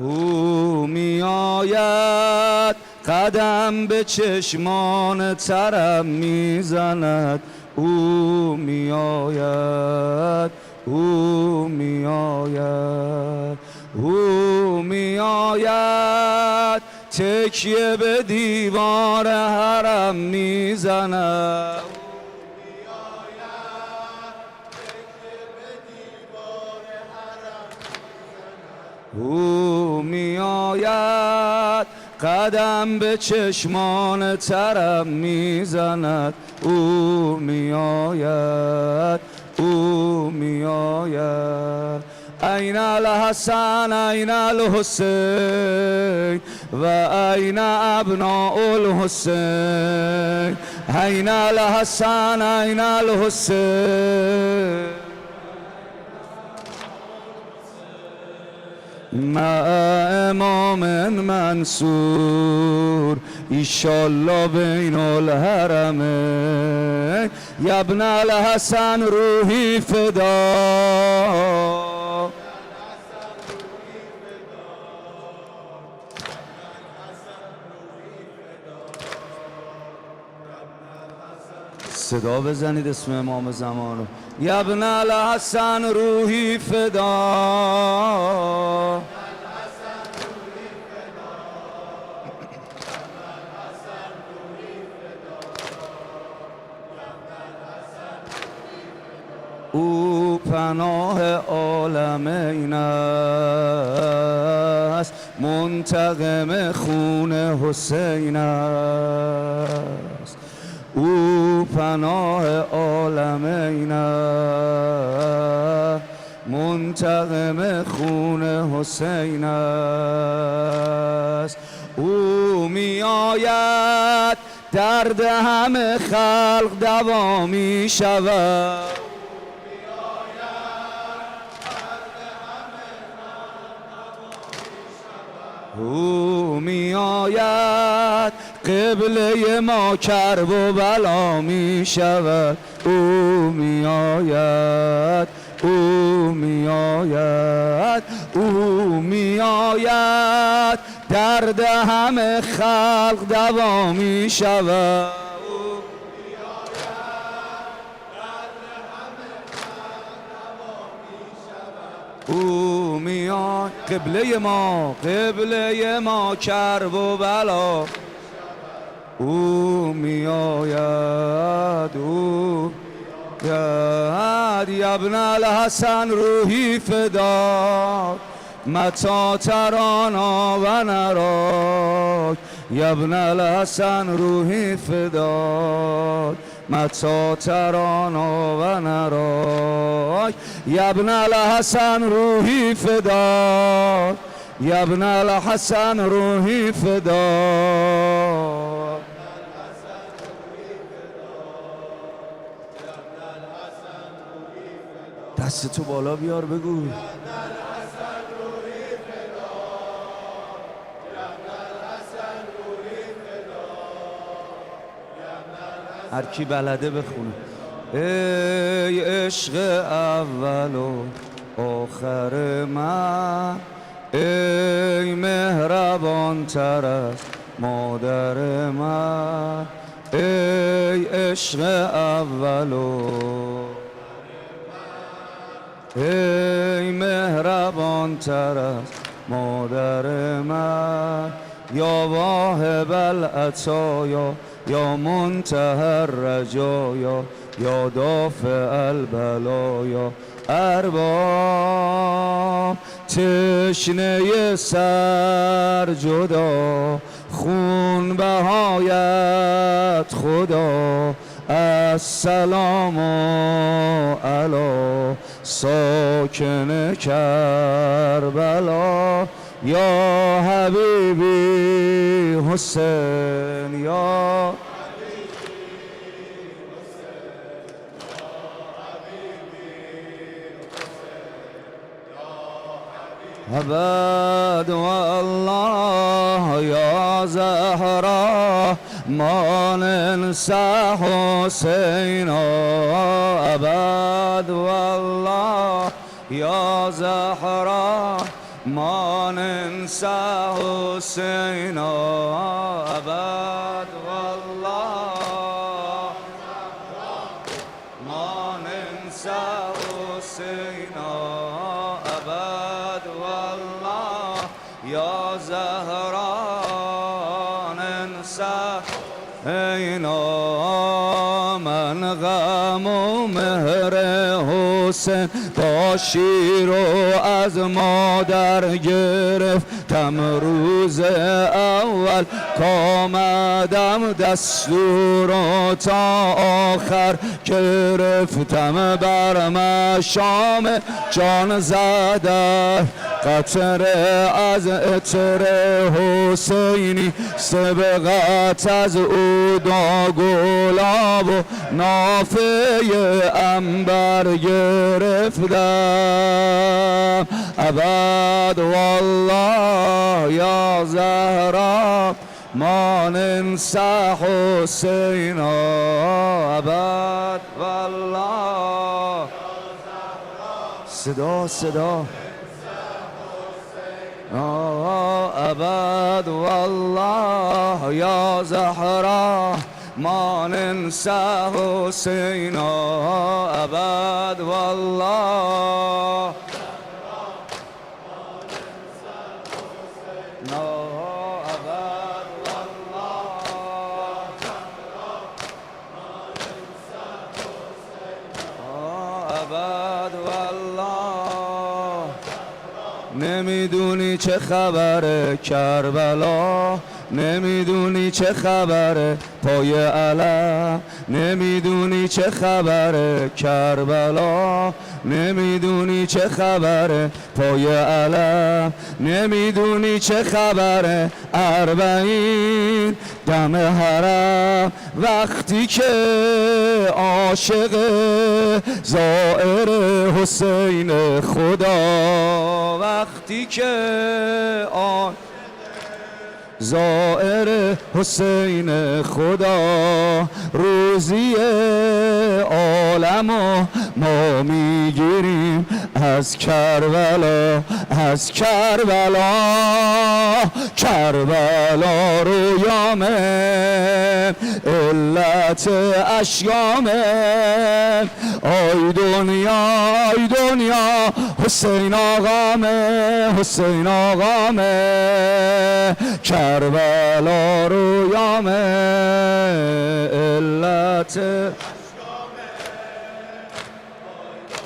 او میآید قدم به چشمان ترم میزند، او میآید او میآید او میآید تکیه به دیوار حرم میزند، او میآید قدم به چشمان ترم میزند، او میآید او میآید. این الحسن این الحسین و این ابناء الحسین، این الحسن این الحسین مع امام منصور ایشالله بین الحرمین، یا ابن الحسن روحی فدا. صدا بزنید اسم امام زمان رو. یا ابن الحسن روحی فدا، او پناه عالمین است، منتقم خون حسین است، او پناه عالمین است، منتقم خون حسین است، او میآید درد همه خلق دوا می شود، او میآید قبله ما کرب و بلا می شود، او میآید او میآید او میآید درد همه خلق دوا می شود، او میآید قبله ما کرب و بلا، او میآید او میآید. یا ابن الحسن روحی فدا متی ترانا و نراک، یا ابن الحسن روحی فدا متی ترانا و نراک، یا ابن الحسن روحی فدا، یا ابن الحسن روحی فدا. دست تو بالا بیار بگو هر کی بلده بخونه. ای عشق اولو آخر من ای مهربان تر از مادر من ای عشق اولو ای مهربان تر از مادر من یا واهب العطایا یا منتهی الرجایا یا دافع البلایا ارباب تشنه سر جدا خون بهایت خدا السلام علی ساکن کربلا یا حبیبی حسین یا ابد والله یا زهرا ما ننسى حسینا ابد والله یا زهرا ما ننسى حسینا ابد والله ما ننسى حسینا ابد والله یا زهرا ننسى اینا من غم و مهر حسین با شیر و از مادر گرفتم روز اول کامدم دستور و تا آخر گرفتم بر مشام جان زدم قطره از عطر حسینی سبقت از اودا گلاب و نافه عنبر گرفتم ابد والله یا زهرا ما ننسى حسینا ابد والله صدا ابد والله یا زهرا ما ننسى حسینا ابد والله نمیدونی چه خبره کربلا نمیدونی چه خبره پای علم نمیدونی چه خبره کربلا نمیدونی چه خبره پای علم نمیدونی چه خبره اربعین دم حرم وقتی که عاشق زائر حسین خدا وقتی که زائر حسین خدا روزی عالم و ما میگیریم از کربلا کربلا رویام علت اشیام آی دنیا حسین آقامه کربلا رویام علت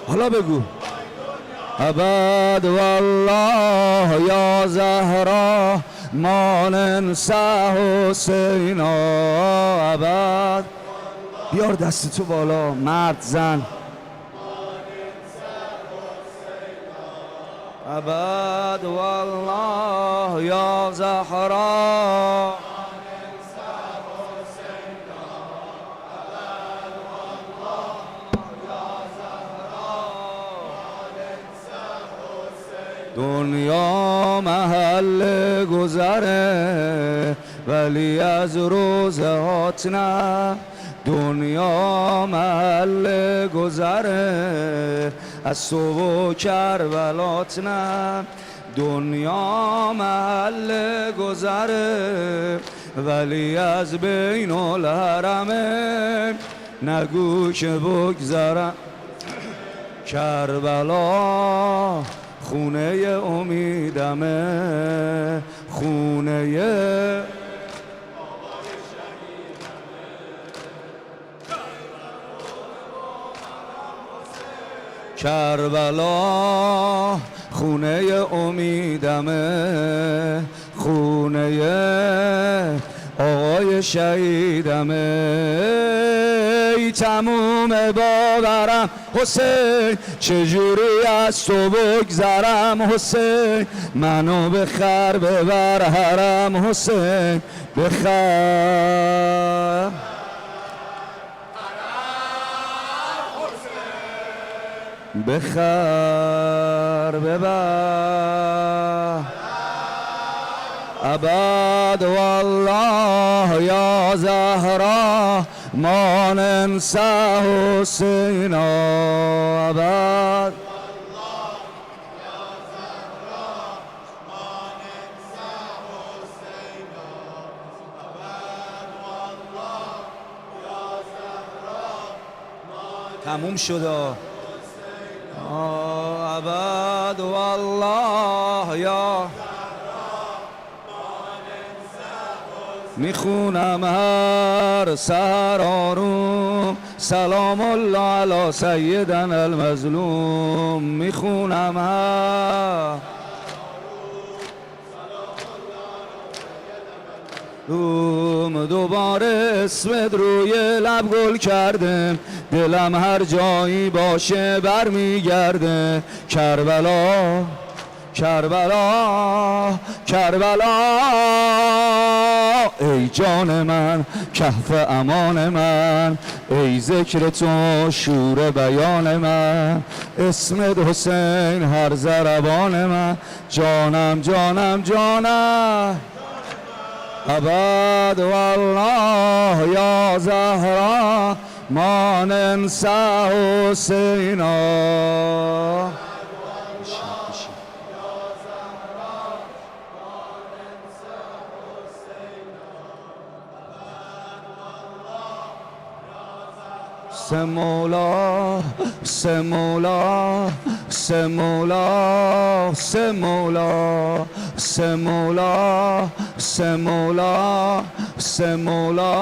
حالا بگو ابد والله یا زهرا ما ننسى حسینا ابد بیار دست تو بالا مرد زن ابد والله یا زهرا دنیا محل گذره ولی از روزهات نه دنیا محل گذره از تو و کربلات نه. دنیا محل گذره ولی از بین الحرمه، نگو که بگذرم. کربلا خونه امیدمه، خونه کربلا خونه امیدمه، خونه آقای شهیدمه. ای تموم باورم حسین، چجوری از تو بگذرم حسین، منو بخر ببر حرم حسین، بخر بخر ببر ابد والله یا زهرا ما ننسى حسینا، ابد تموم شد. ابد والله یا میخونم هر سحر آروم، سلام الله علی سیدنا المظلوم. میخونم هر دوباره اسمت روی لب گل کرده، دلم هر جایی باشه برمیگرده. کربلا کربلا کربلا ای جان من، کهف امان من، ای ذکر تو شور بیان من، اسمت حسین هر ضربان من، جانم جانم جانم. ابد والله یا زهرا ما ننسى حسینا. سمولا سمولا سمولا سمولا سمولا سمولا سمولا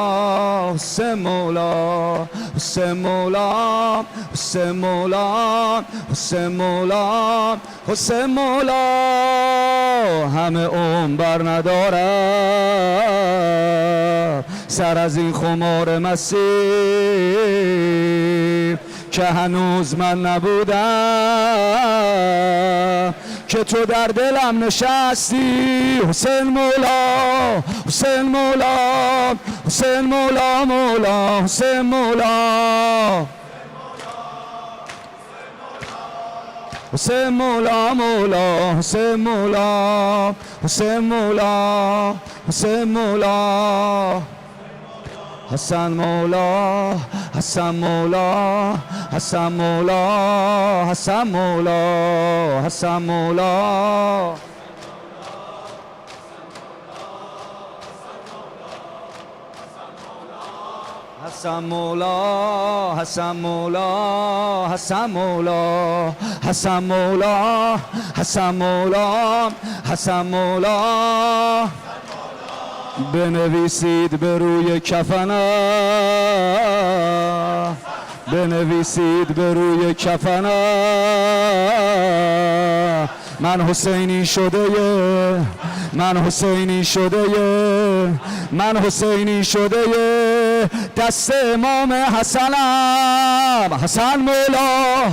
سمولا سمولا سمولا سمولا سمولا همه عمر بر ندارم سر از این خمار مسیر که هنوز من نبودم که تو در دلم نشستی. حسین مولا حسین مولا حسین مولا مولا حسین مولا حسین مولا مولا حسین مولا حسین مولا حسین مولا حسن مولا حسن مولا حسن مولا حسن مولا حسن مولا حسن مولا حسن مولا حسن مولا حسن مولا حسن مولا حسن مولا بنویسید به روی کفنم، بنویسید به روی کفنم من حسینی شده یه، من حسینی شده یه، من حسینی شده یه، دست امام حسنم. حسن مولا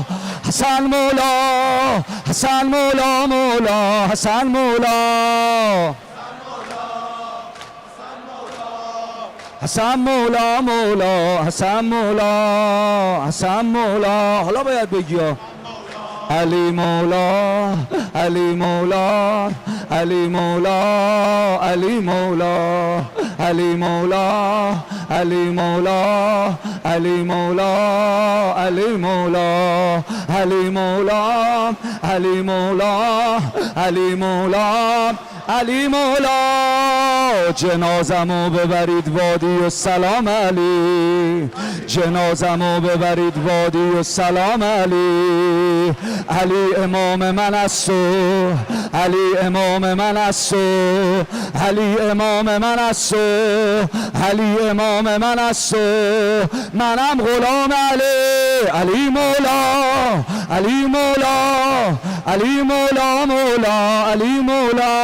حسن مولا حسن مولا مولا حسن مولا حسن مولا مولا حسن مولا حسن مولا. حالا باید بگی علی مولا علی مولا علی مولا علی مولا علی مولا علی مولا علی مولا علی مولا علی مولا علی مولا علی مولا علی مولا جنازمو ببرید وادی و سلام علی جنازمو ببرید وادی و سلام علی علی امام من است علی امام من است علی امام من است علی امام من است منم غلام علی علی مولا علی مولا علی مولا مولا علی مولا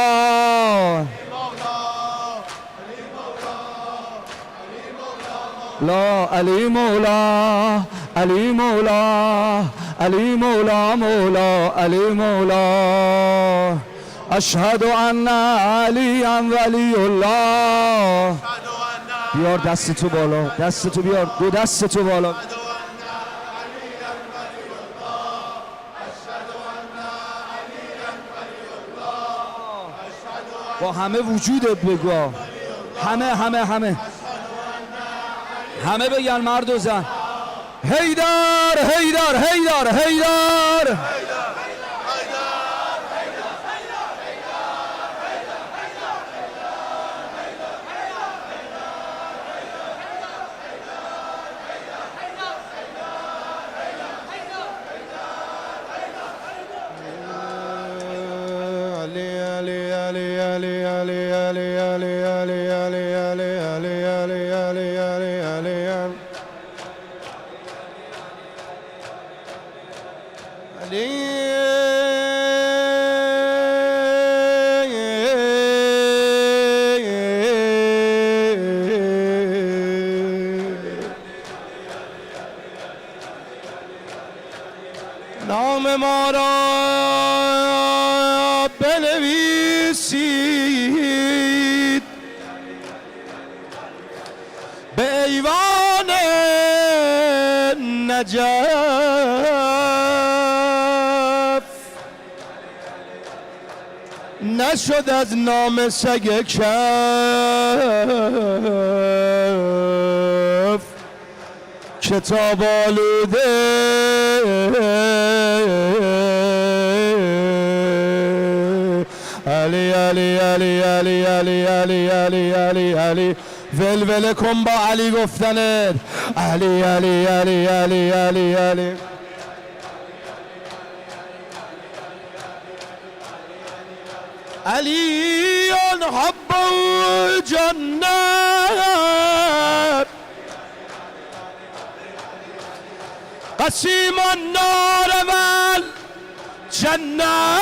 لا علی مولا علی مولا علی مولا مولا علی مولا اشهد ان علی ولی الله بیار دست تو بالا دست تو بیار دو دست تو بالا با همه وجودت بگو همه بگن مرد و زن حیدر حیدر حیدر حیدر نام ما را بنویسید به ایوان نجف نشد از نام سگ کف کتاب آلوده علی علی علی علی علی علی علی علی علی ولوله کن با علی گفتنت علی علی علی علی علی علی علی حب الجنة قسيم النار والجنة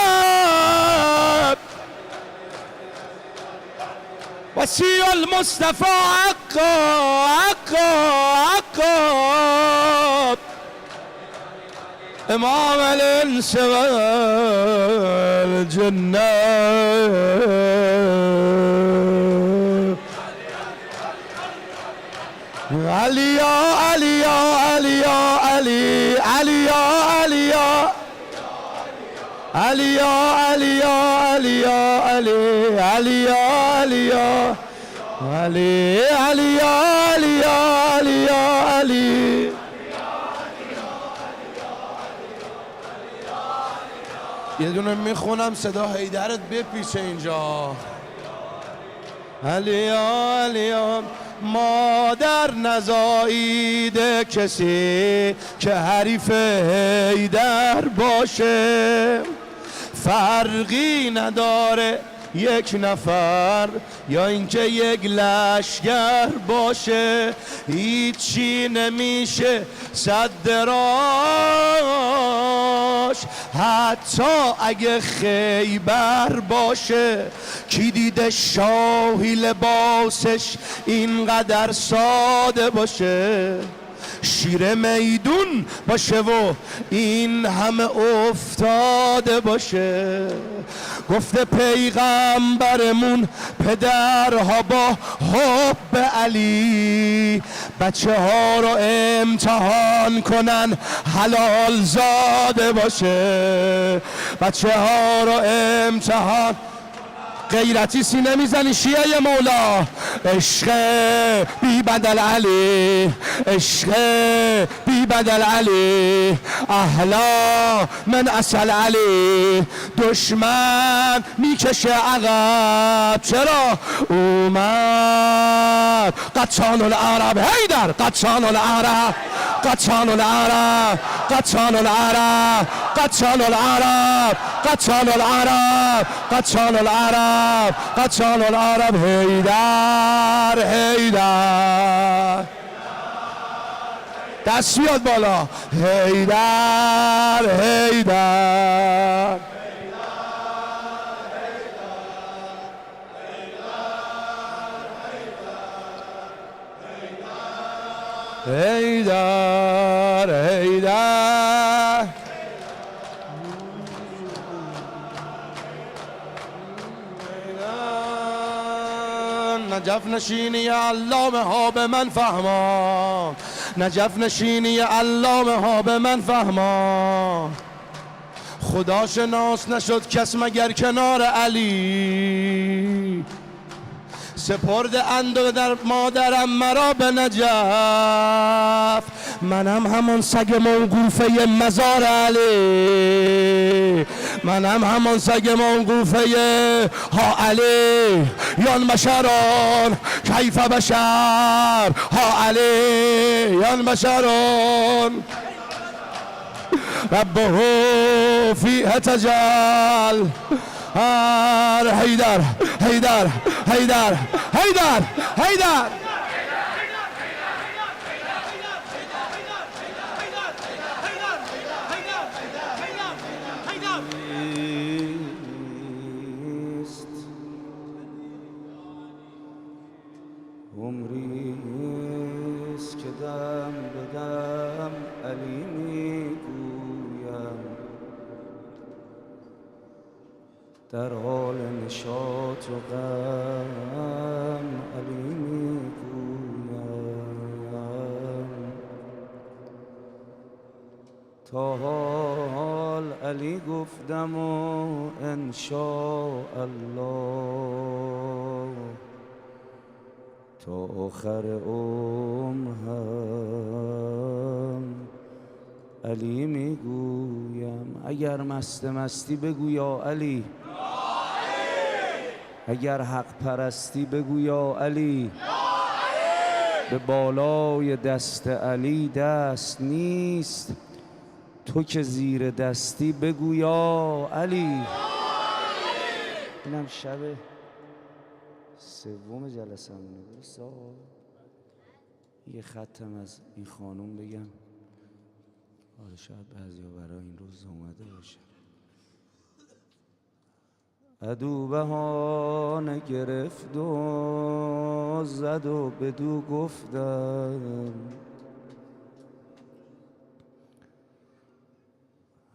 وسيع المصطفى عقاب إمام الإنس والجنة علي يا علي يا علي يا علي علي يا علي يا علي يا علي يا علي يا علي علي يا علي يا علي علي يا علي يا علي يا علي یه دونه میخونم صدا حیدرت بپیچه اینجا علیا علیا مادر نزاییده کسی که حریف حیدر باشه فرقی نداره یک نفر یا اینکه یک لشگر باشه هیچی نمیشه صد راش حتی اگه خیبر باشه کی دیده شاهی لباسش اینقدر ساده باشه شیر میدون باشه و این همه افتاده باشه گفته پیغمبرمون پدرها با حب علی بچه ها رو امتحان کنن حلال زاده باشه بچه ها رو امتحان غیرتی سینه میزنی شیعه مولا. عشق بی بدل علی، عشق بی بدل علی، احلا من اصل علی. دشمن میکشه عقب، چرا اومد قطان العرب حیدر، قطان العرب، قطان العرب، قطان العرب، قطان العرب، قطان العرب، قطان العرب، قطان العرب. حیدر حیدر دست بیاد بالا. حیدر حیدر حیدر حیدر. نجف نشینی علامه ها به من فهمان، نجف نشینی علامه ها به من فهمان. خدا شناس نشد کس مگر کنار علی، سپرد اند در مادرم مرا به نجف. منم همون سگ موقوفه مزار علی، منم همون سگ موقوفه ها علی. یان بشران کیف بشر ها علی، یان بشران ربه فیه تجل. حیدر حیدر حیدر حیدر حیدر. عمریست که دم به دم علی میگویم، در حال نشاط و غم علی میگویم. تا حال علی گفتم و انشاءالله تا آخر عمر هم علی میگویم. اگر مستی بگو یا علی، اگر حق پرستی بگو یا علی. به بالای دست علی دست نیست، تو که زیر دستی بگو یا علی. اینم شب سوم جلسه همونه. درسته آقا؟ یه ختم از این خانوم بگم. آره شاید بعضی ها برای این روز اومده باشه. عدو بهانه گرفت و زد و بدو گفتم،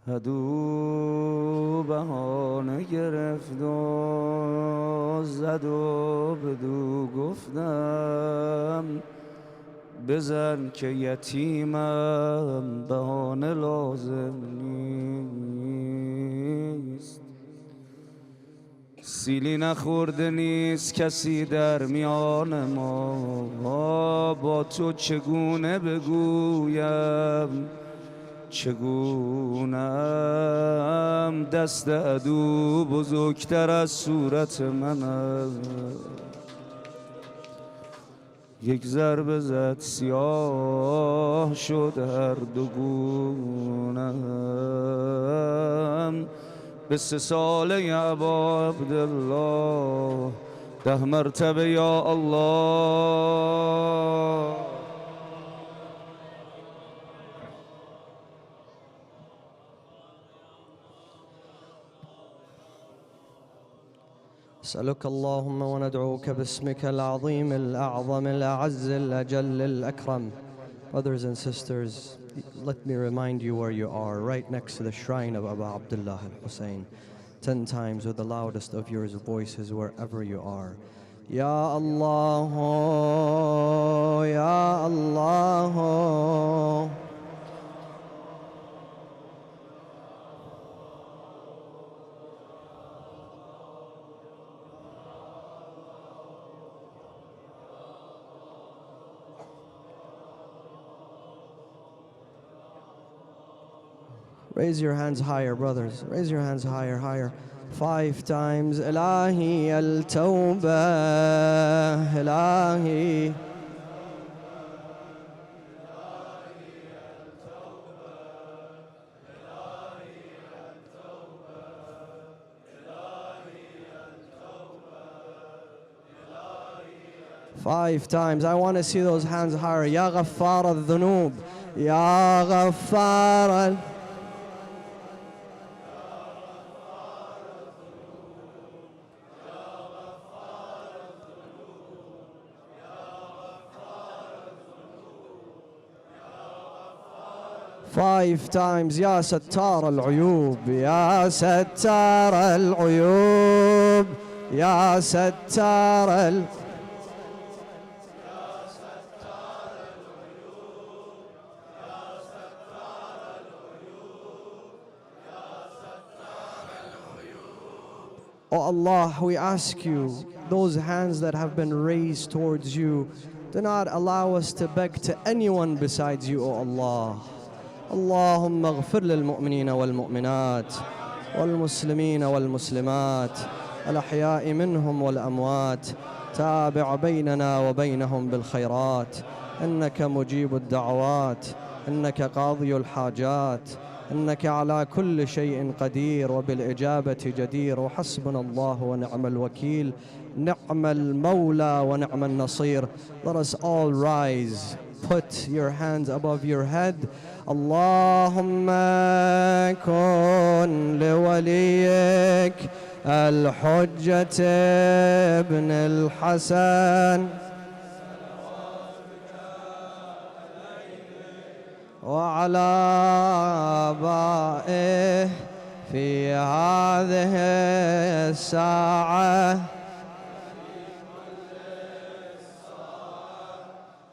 عدو بهانه گرفت و زد و بدو گفتم، بزن که یتیمم بهانه لازم نیست. سیلی نخورده نیست کسی در میان ما، با تو چگونه بگویم چگونم. دست عدو بزرگتر از صورت من است، یک ضربه زد سیاه شد هر دو گونم. به 3 ساله ابا عبدالله 10 مرتبه یا الله. نسألك اللهم وندعوك باسمك العظيم الأعظم الأعز الأجل الأكرم. Brothers and sisters, let me remind you where you are, right next to the shrine of Abu Abdullah al-Hussein. 10 times with the loudest of your voices wherever you are. Ya Allah, Ya Allah. Raise your hands higher, brothers. Raise your hands higher, higher. 5 times. Ilahi al-tawbah, Ilahi. 5 times. I want to see those hands higher. Ya Ghaffar al-dhunub. Ya Ghaffar al... Five times. Ya Sattar al-uyub. Ya Sattar al-uyub. Ya Sattar al... Oh Allah, we ask you, those hands that have been raised towards you, do not allow us to beg to anyone besides you, O Allah. اللهم اغفر للمؤمنين والمؤمنات والمسلمين والمسلمات الأحياء منهم والأموات تابع بيننا وبينهم بالخيرات إنك مجيب الدعوات إنك قاضي الحاجات إنك على كل شيء قدير وبالإجابة جدير وحسبنا الله ونعم الوكيل نعم المولى ونعم النصير. Let us all rise. Put your hands above your head. اللهم كن لوليك الحجة ابن الحسن وعلى آبائه في هذه الساعة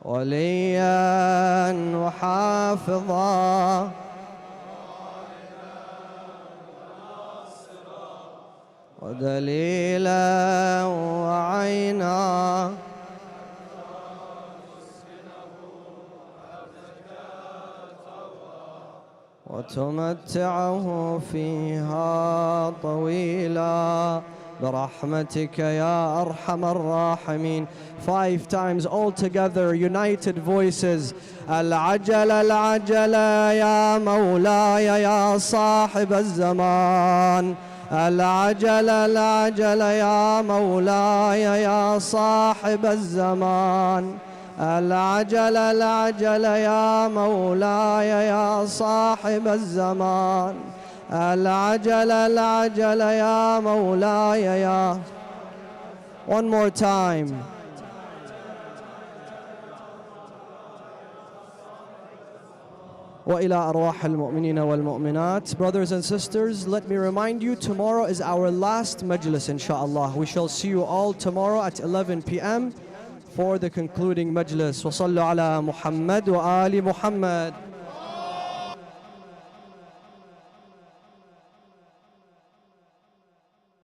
وليا وحافظا ودليلا وعينا وتمتعه فيها طويلا برحمتك يا أرحم الراحمين. 5 times all together, united voices. العجل العجل يا مولاي يا صاحب الزمان العجل العجل يا مولاي يا صاحب الزمان العجل العجل يا مولاي يا صاحب الزمان العجل العجل يا مولاي يا. One more time. وإلى أرواح المؤمنين والمؤمنات. Brothers and sisters, let me remind you, tomorrow is our last majlis, inshallah. We shall see you all tomorrow at 11 p.m. for the concluding majlis. وصلوا على محمد وآل محمد.